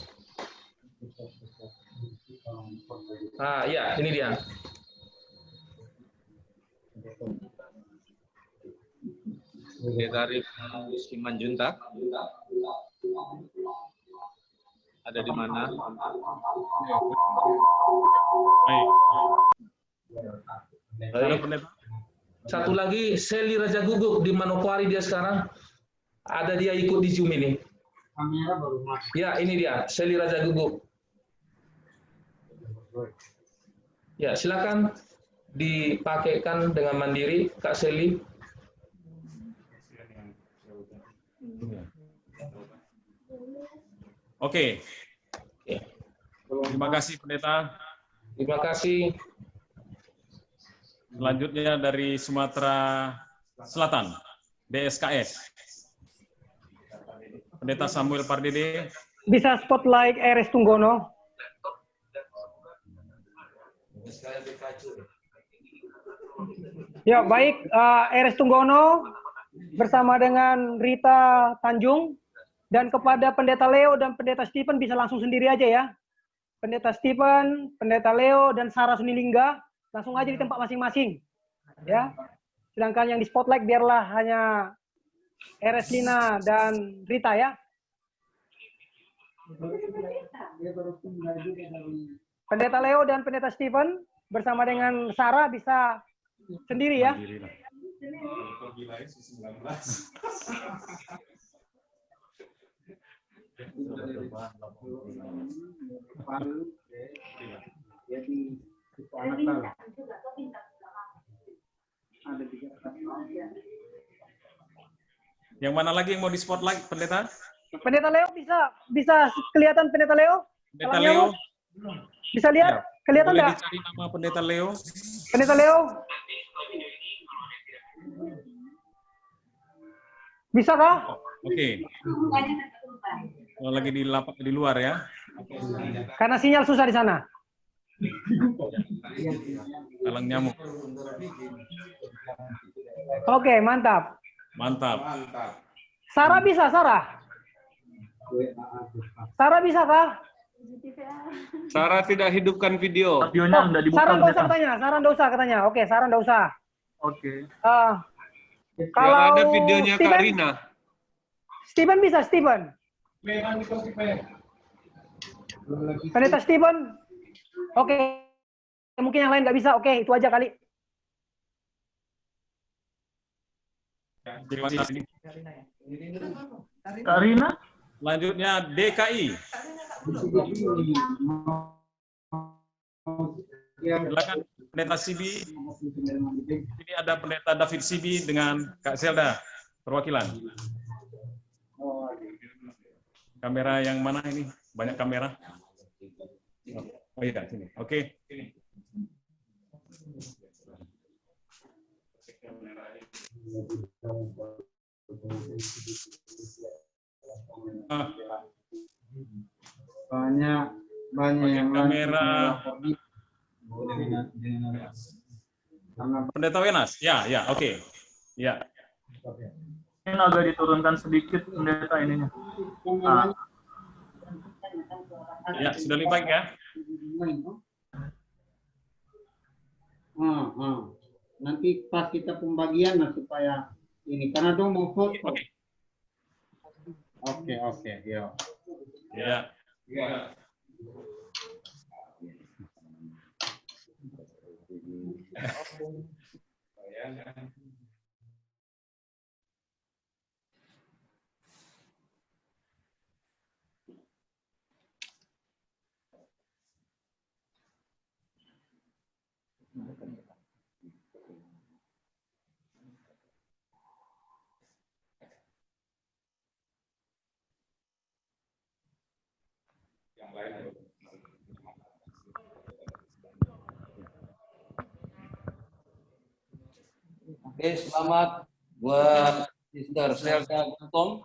S11: Ah ya, ini dia.
S4: Pendeta Simanjuntak ada di mana?
S11: Baik. Satu lagi Seli Raja Guguk di Manokwari dia sekarang. Ada dia ikut di Zoom ini. Ya, ini dia Seli Raja Guguk. Ya, silakan dipakaikan dengan mandiri Kak Seli.
S3: Oke. Terima kasih pendeta.
S11: Terima kasih.
S3: Selanjutnya dari Sumatera Selatan, DSKS. Pendeta Samuel Pardede.
S7: Bisa spotlight RS Tunggono. Ya, baik. RS Tunggono bersama dengan Rita Tanjung. Dan kepada Pendeta Leo dan Pendeta Stephen bisa langsung sendiri aja ya. Pendeta Stephen, Pendeta Leo, dan Sarah Sunilingga langsung aja di tempat masing-masing. Ya. Sedangkan yang di spotlight biarlah hanya RS Lina dan Rita ya. Pendeta Leo dan Pendeta Stephen bersama dengan Sarah bisa sendiri ya.
S3: Yang mana lagi yang mau di spotlight, pendeta?
S7: Pendeta Leo bisa kelihatan Pendeta Leo?
S3: Pendeta Leo.
S7: Bisa lihat? Kelihatan
S3: Boleh
S7: nggak?
S3: dicari nama Pendeta Leo.
S7: Pendeta Leo? Bisa kah?
S3: Oke. Kalau lagi di luar ya.
S7: Karena sinyal susah di sana.
S3: Kalang nyamuk.
S7: Oke, mantap.
S3: Mantap.
S7: Sarah bisa, Sarah? Sarah bisa kah?
S1: Sarah tidak hidupkan video.
S12: Videonya nggak dibuka.
S7: Sarah nggak usah katanya. Sarah nggak usah katanya. Oke, Sarah nggak usah.
S12: Oke.
S7: Kalau
S1: ada videonya
S7: Steven,
S1: Kak Rina.
S7: Steven bisa, Steven. Pendeta Steven. Oke. Mungkin yang lain nggak bisa. Oke, itu aja kali.
S12: Karina.
S3: Selanjutnya DKI. Silakan Pendeta Sibi. Ini ada Pendeta David Sibi dengan Kak Zelda perwakilan. Kamera yang mana ini? Banyak kamera. Oh iya, sini. Oke.
S9: Banyak yang
S3: kamera. Pendeta Wenas, ya, oke. Ya.
S12: Ini agak diturunkan sedikit pendeta ininya.
S3: Ya, sudah lebih baik ya.
S9: Nanti pas kita pembagian lah supaya ini karena dong mau foto. Oke, yuk.
S3: Ya.
S8: Oke, selamat buat Sister Selda Gutong.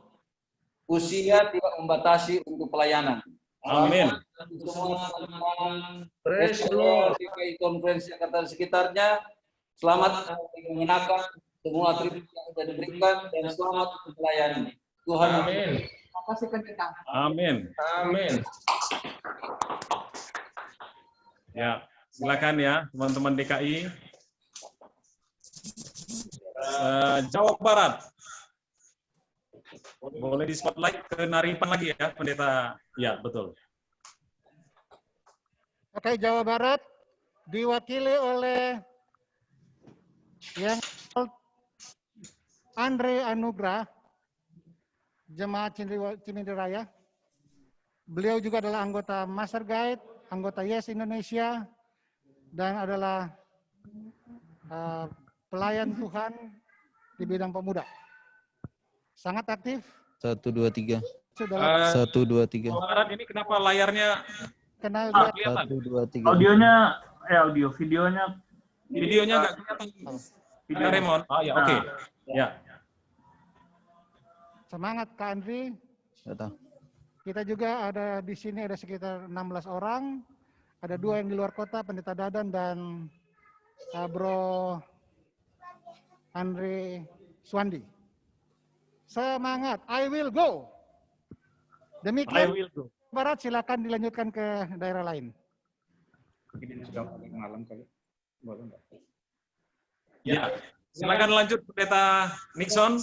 S8: Usia tidak membatasi untuk pelayanan.
S3: Amin.
S8: Semua teman-teman DKI Konferensi Jakarta dan sekitarnya, selamat mengenakan semua atribut yang sudah diberikan dan selamat untuk melayani. Tuhan.
S11: Amin.
S5: Terima kasih pendeta.
S3: Amin.
S11: Amin.
S3: Ya, silakan ya teman-teman DKI. Jawa Barat. Boleh di spotlight ke Naripan lagi ya, pendeta. Ya, betul.
S9: Oke, Jawa Barat diwakili oleh yang Andre Anugrah, Jemaat Cimindi Raya. Beliau juga adalah anggota Master Guide, anggota Yes Indonesia, dan adalah pelayan Tuhan di bidang pemuda. Sangat aktif.
S22: 1, 2, 3.
S9: 1,
S22: 2, 3.
S3: Barat ini kenapa layarnya
S9: kenal
S3: kelihatan?
S22: 1, 2, 3.
S12: Audionya, videonya
S3: nggak kelihatan. Video Raymond. Oh ya, oke. Ya.
S9: Semangat Kak Andri. Kita juga ada di sini ada sekitar 16 orang. Ada 2 yang di luar kota, Pendeta Dadan dan Bro Andre Swandi. Semangat, I will go. Demikian,
S3: I will go.
S9: Barat silakan dilanjutkan ke daerah lain.
S3: Ya, silakan lanjut Pendeta Nixon.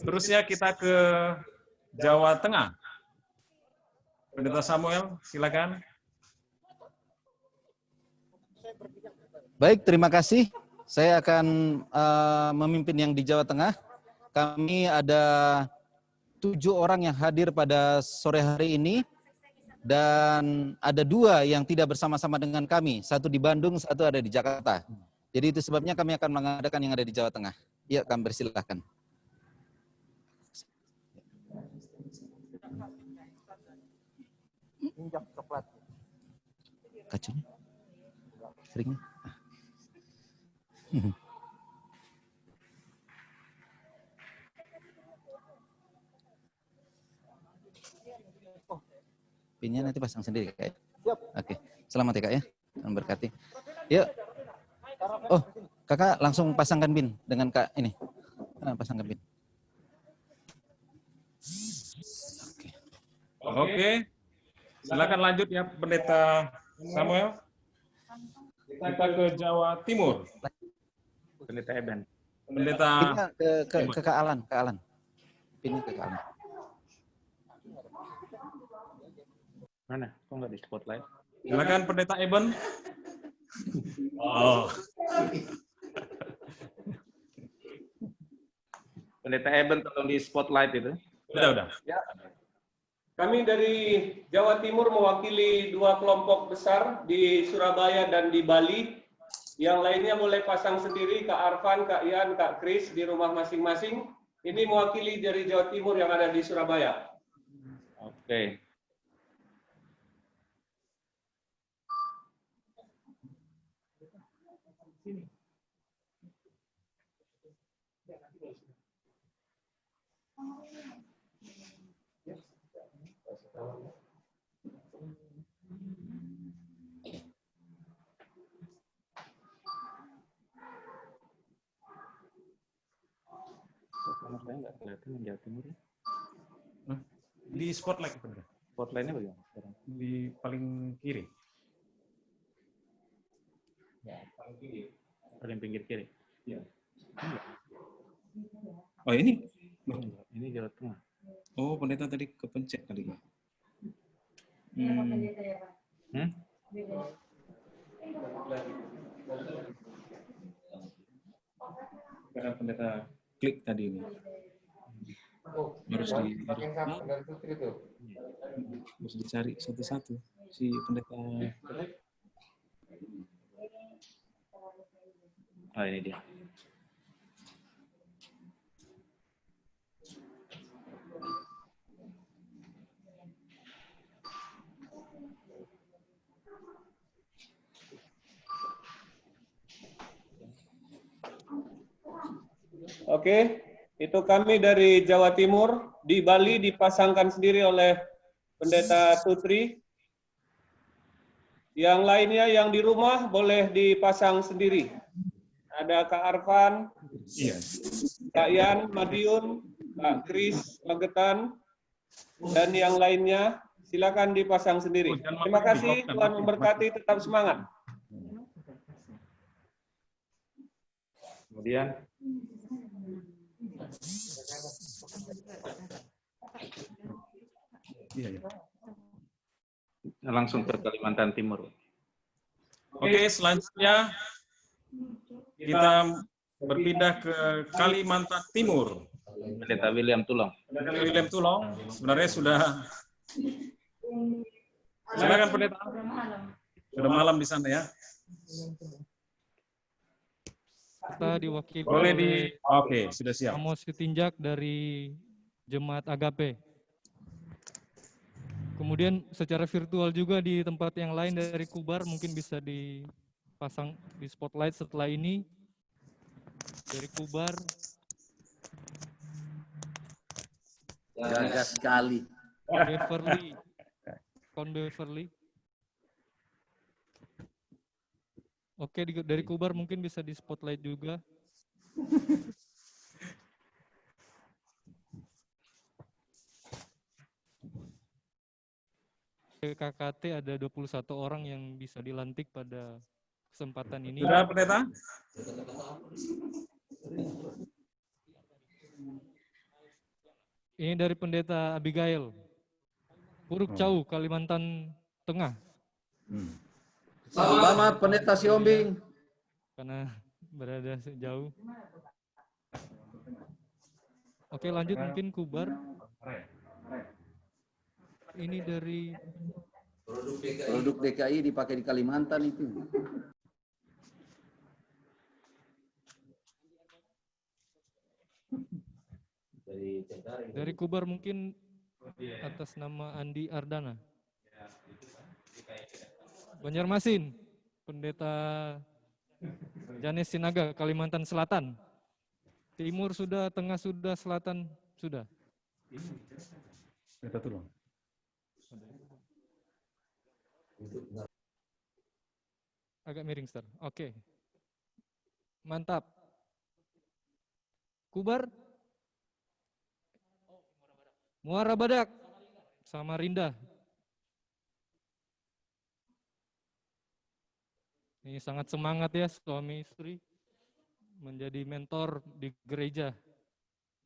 S3: Terusnya kita ke Jawa Tengah. Pendeta Samuel, silakan.
S22: Baik, terima kasih. Saya akan memimpin yang di Jawa Tengah. Kami ada 7 orang yang hadir pada sore hari ini. Dan ada 2 yang tidak bersama-sama dengan kami. 1 di Bandung, 1 ada di Jakarta. Jadi itu sebabnya kami akan mengadakan yang ada di Jawa Tengah. Ya, kami persilahkan. Kacunya? Ringnya? Pinnya nanti pasang sendiri Kak. Oke. Selamat ya Kak ya. Tuhan berkati. Yuk. Oh, Kakak langsung pasangkan pin dengan Kak ini. Pasangkan pin.
S3: Oke. Silakan lanjut ya Pendeta Samuel. Kita ke Jawa Timur.
S4: Pendeta Eben.
S3: Pendeta
S22: ke Kak Alan, Kak Alan. Pinnya ke Kak Alan.
S4: Mana? Kok nggak di spotlight?
S3: Silakan Pendeta Eben. Oh.
S4: Pendeta Eben tolong di spotlight itu.
S3: Udah.
S1: Ya. Kami dari Jawa Timur mewakili 2 kelompok besar di Surabaya dan di Bali. Yang lainnya boleh pasang sendiri, Kak Arfan, Kak Ian, Kak Kris di rumah masing-masing. Ini mewakili dari Jawa Timur yang ada di Surabaya.
S4: Oke. Saya nggak kelihatan yang Jawa Timur ya.
S3: Di spotlight.
S4: Spotlightnya bagaimana sekarang?
S3: Di paling kiri.
S4: Ya, paling kiri. Paling pinggir kiri.
S3: Ya. Oh ini?
S4: Ini Jawa Tengah.
S3: Oh pendeta tadi kepencet kali ya. Karena pendeta klik tadi ini. Harus dicari satu-satu si pendeta.
S4: Oh ini dia.
S1: Oke, itu kami dari Jawa Timur. Di Bali dipasangkan sendiri oleh Pendeta Tutri. Yang lainnya yang di rumah boleh dipasang sendiri. Ada Kak Arfan, Kak Yan, Madiun, Kak Kris, Magetan, dan yang lainnya. Silakan dipasang sendiri. Terima kasih, Tuhan memberkati, tetap semangat.
S20: Kemudian langsung ke Kalimantan Timur.
S3: Oke, selanjutnya kita berpindah ke Kalimantan Timur.
S20: Pendeta William Tulong.
S3: Pendeta William Tulong sebenarnya sudah. Silakan Pendeta. Sudah malam di sana ya.
S19: Kita diwakili
S3: Boleh di.
S19: oleh
S3: Oke, sudah siap.
S19: Amos Sitinjak dari Jemaat Agape. Kemudian secara virtual juga di tempat yang lain dari Kubar mungkin bisa dipasang di spotlight setelah ini. Dari Kubar.
S8: Gagah sekali.
S19: Beverly. Kon Beverly. Oke, dari Kubar mungkin bisa di spotlight juga. KKT ada 21 orang yang bisa dilantik pada kesempatan ini.
S3: Sudah, Pendeta?
S19: Ini dari Pendeta Abigail. Puruk Cau, Kalimantan Tengah.
S8: Selamat Pendeta Siombing.
S19: Karena berada jauh. Oke, lanjut mungkin Kubar. Ini dari
S8: Produk DKI dipakai di Kalimantan itu.
S19: Dari Kubar mungkin atas nama Andi Ardana. Banjarmasin, Pendeta Janes Sinaga, Kalimantan Selatan. Timur sudah, tengah sudah, selatan sudah.
S3: Pendeta Tulung.
S19: Agak miring, Star. Oke. Mantap. Kubar. Muara Badak. Samarinda. Ini sangat semangat ya suami istri menjadi mentor di gereja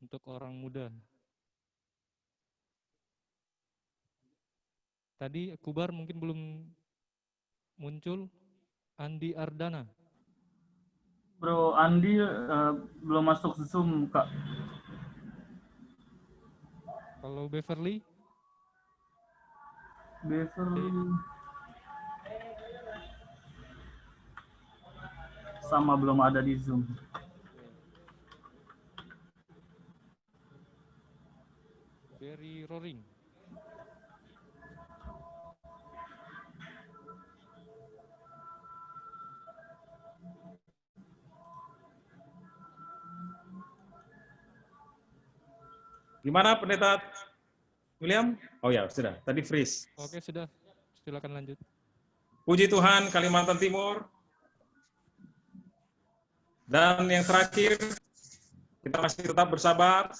S19: untuk orang muda. Tadi Kubar mungkin belum muncul. Andi Ardana.
S12: Bro Andi belum masuk Zoom, Kak.
S19: Kalau Beverly?
S12: Beverly sama belum ada di Zoom.
S19: Berry Roaring.
S3: Gimana Pendeta William? Oh ya, sudah. Tadi freeze.
S19: Oke, sudah. Silakan lanjut.
S3: Puji Tuhan, Kalimantan Timur. Dan yang terakhir, kita masih tetap bersabar.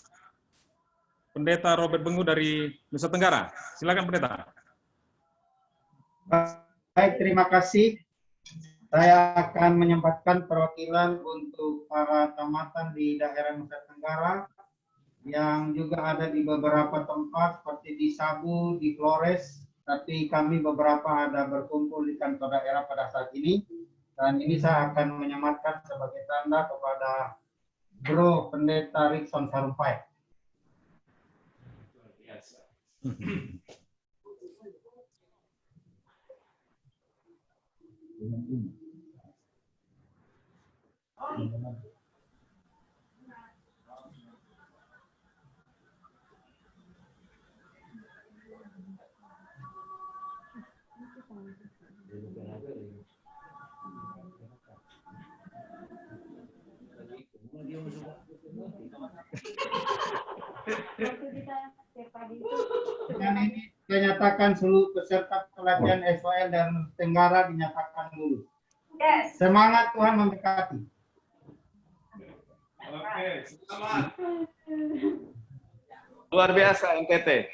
S3: Pendeta Robert Bengu dari Nusa Tenggara. Silakan Pendeta.
S9: Baik, terima kasih. Saya akan menyempatkan perwakilan untuk para tamatan di daerah Nusa Tenggara yang juga ada di beberapa tempat seperti di Sabu, di Flores, tapi kami beberapa ada berkumpul di kantor daerah pada saat ini. Dan ini saya akan menyematkan sebagai tanda kepada Bro Pendeta Rickson Sarumpai. Dengan ini saya nyatakan seluruh peserta pelatihan SOL dan Tenggara dinyatakan lulus. Semangat, Tuhan memberkati.
S2: Oke, selamat. Luar biasa NTT.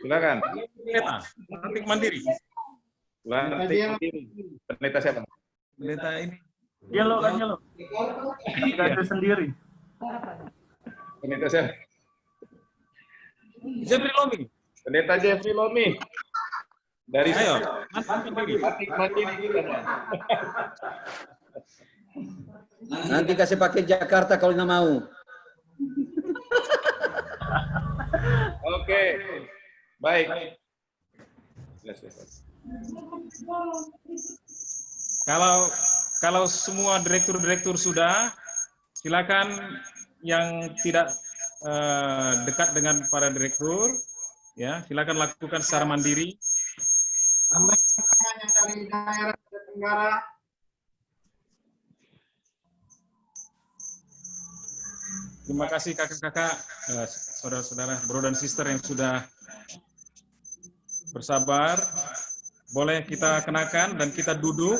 S2: Silakan.
S3: Lantik mandiri.
S2: Lantik mandiri. Pendeta siapa?
S3: Pendeta ini.
S12: Yelo kan yelo. Tidak ada sendiri.
S2: Pendeta siapa?
S3: Jeffrey Lomi.
S2: Pendeta Jeffrey Lomi. Dari
S3: Ayo,
S2: Lantik mandiri.
S8: Nanti kasih pakai Jakarta kalau nggak mau.
S2: Oke, baik.
S3: Kalau semua direktur-direktur sudah, silakan yang tidak dekat dengan para direktur, ya silakan lakukan secara mandiri.
S9: Tambahkan yang dari daerah Tenggara.
S3: Terima kasih kakak-kakak, saudara-saudara, bro dan sister yang sudah bersabar. Boleh kita kenakan dan kita duduk.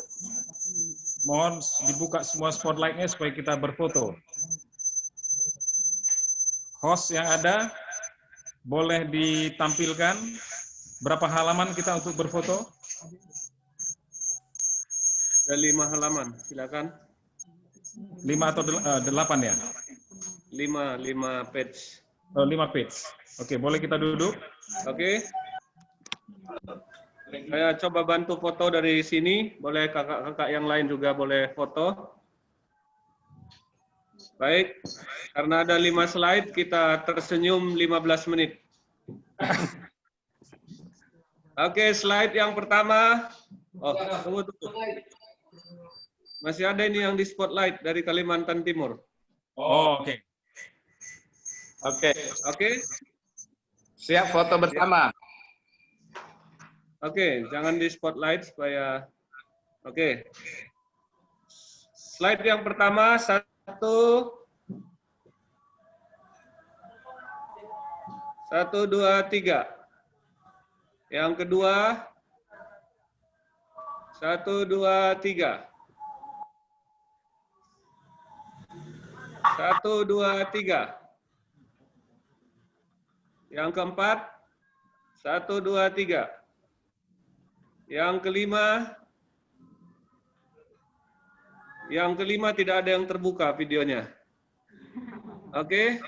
S3: Mohon dibuka semua spotlight-nya supaya kita berfoto. Host yang ada, boleh ditampilkan berapa halaman kita untuk berfoto?
S1: Ada 5 halaman, silakan.
S3: 5 atau 8 ya?
S1: 5 page.
S3: Oh, 5 page. Oke, boleh kita duduk?
S1: Oke. Saya coba bantu foto dari sini. Boleh kakak-kakak yang lain juga boleh foto. Baik, karena ada 5 slide, kita tersenyum 15 menit. Oke, slide yang pertama. Oh, tunggu. Masih ada ini yang di spotlight dari Kalimantan Timur.
S3: Oh, oke.
S2: Oke. Siap foto bersama.
S1: Oke, jangan di spotlight supaya. Oke. Slide yang pertama, 1, 2, 3. Yang kedua, 1, 2, 3. 1, 2, 3. Yang keempat, 1, 2, 3. Yang kelima tidak ada yang terbuka videonya. Oke?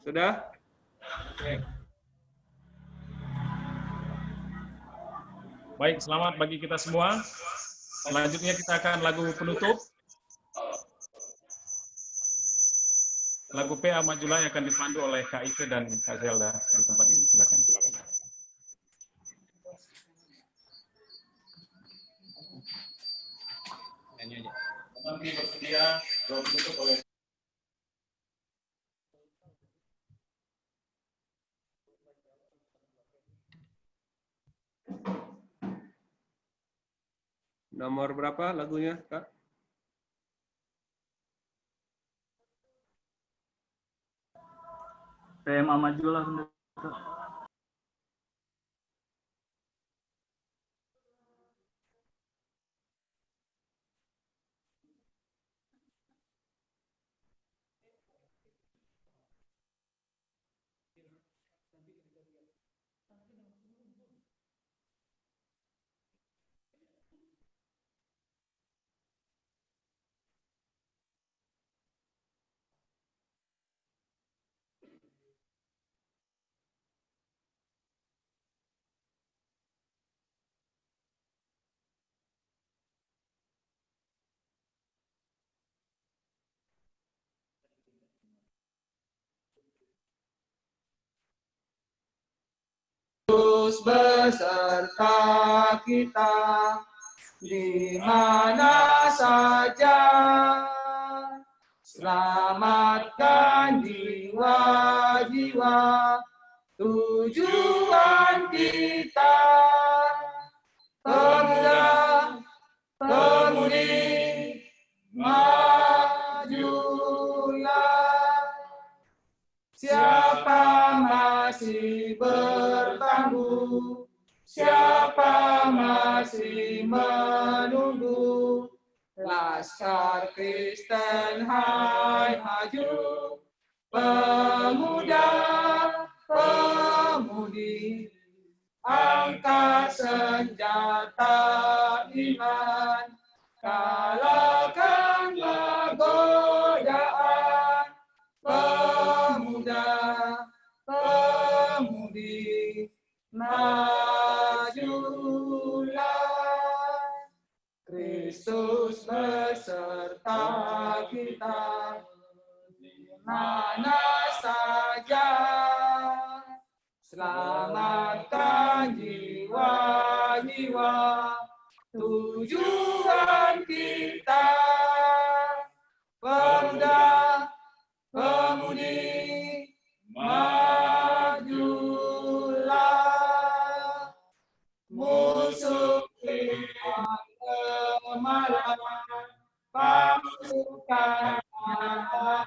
S1: Sudah?
S3: Baik, selamat bagi kita semua. Selanjutnya kita akan lagu penutup. Lagu PA Majulah yang akan dipandu oleh Kak Ike dan Kak Zelda di tempat ini. Silakan. Nanti bersedia doa penutup oleh
S1: Nomor berapa lagunya, Kak?
S12: PMA Majulah.
S10: Yesus beserta kita di mana saja, Selamatkan jiwa-jiwa, tujuan kita. Pemuda, pemudi, majulah. Siapa masih bertangguh, siapa masih menunggu, Laskar Kristen hai maju, pemuda, pemudi, angkat senjata iman, kalahkanlah godaan, pemuda, pemudi, majulah. Kristus beserta kita di mana saja. Selamatkan jiwa-jiwa, tujuan kita. Pemuda, pemudi, majulah. Musuh yang kemalaman, pasukan marilah.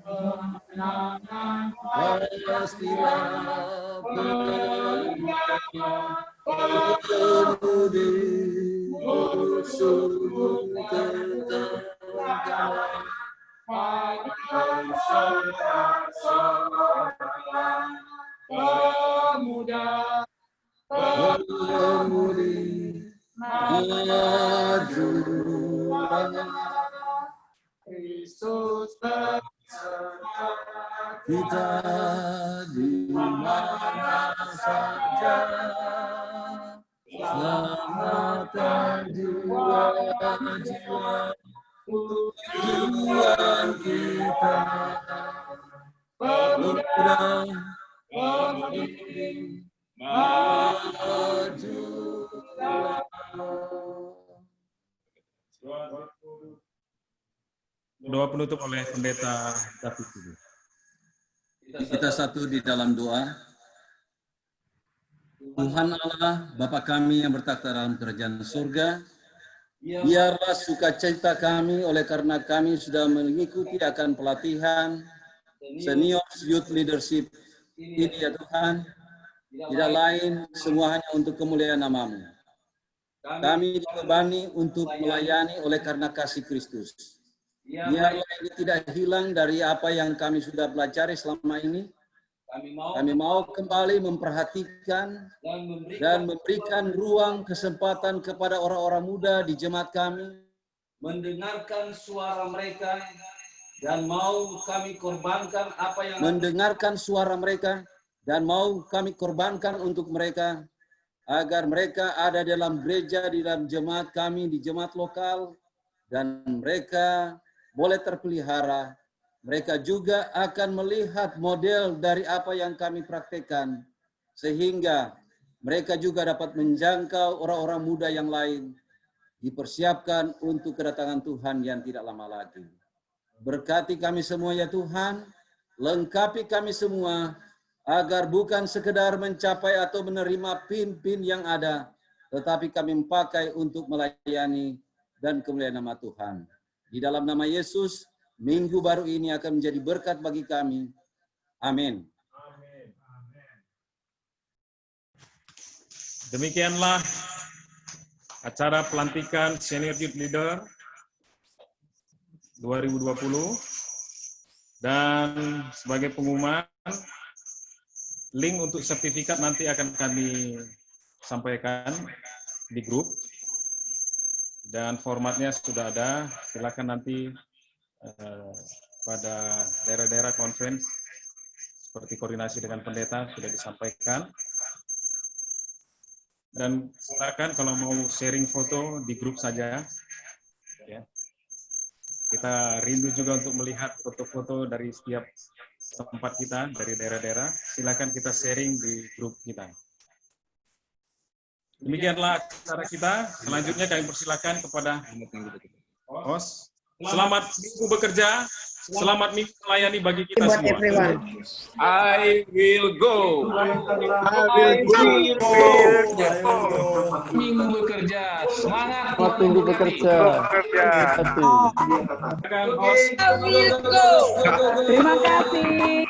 S10: Kemenangan pastilah, pemudi, musuh terkekang, pada saudara-saudara, pemuda, pemudi, majulah. Kristus bersama kita di mana saja. Selamatkan jiwa-jiwa, tujuan kita. Pemuda, pemudi, majulah.
S3: Doa penutup oleh Pendeta David.
S13: Kita satu di dalam doa. Tuhan Allah, Bapa kami yang bertakhta dalam kerajaan surga, biarlah sukacita kami oleh karena kami sudah mengikuti akan pelatihan senior youth leadership ini ya Tuhan. Tidak lain, semua hanya untuk kemuliaan nama-Mu. Kami dibebani untuk melayani oleh karena kasih Kristus. Biarlah ini tidak hilang dari apa yang kami sudah pelajari selama ini. Kami mau kembali memperhatikan dan memberikan ruang kesempatan kepada orang-orang muda di jemaat kami.
S8: Mendengarkan suara mereka dan mau kami korbankan apa yang
S13: Mendengarkan suara mereka dan mau kami korbankan untuk mereka. Agar mereka ada dalam gereja, di dalam jemaat kami, di jemaat lokal. Dan mereka boleh terpelihara, mereka juga akan melihat model dari apa yang kami praktekkan, sehingga mereka juga dapat menjangkau orang-orang muda yang lain, dipersiapkan untuk kedatangan Tuhan yang tidak lama lagi. Berkati kami semua ya Tuhan, lengkapi kami semua, agar bukan sekedar mencapai atau menerima pin-pin yang ada, tetapi kami pakai untuk melayani dan kemuliaan nama Tuhan. Di dalam nama Yesus, minggu baru ini akan menjadi berkat bagi kami. Amin.
S3: Demikianlah acara pelantikan Senior Youth Leader 2020. Dan sebagai pengumuman, link untuk sertifikat nanti akan kami sampaikan di grup. Dan formatnya sudah ada, silakan nanti pada daerah-daerah conference seperti koordinasi dengan pendeta sudah disampaikan. Dan silakan kalau mau sharing foto di grup saja. Ya. Kita rindu juga untuk melihat foto-foto dari setiap tempat kita, dari daerah-daerah. Silakan kita sharing di grup kita. Demikianlah acara kita. Selanjutnya kami persilakan kepada host Selamat minggu bekerja. Selamat minggu melayani bagi kita semua.
S2: I will go.
S11: Minggu bekerja. Semangat.
S10: Selamat minggu bekerja.
S11: Terima kasih.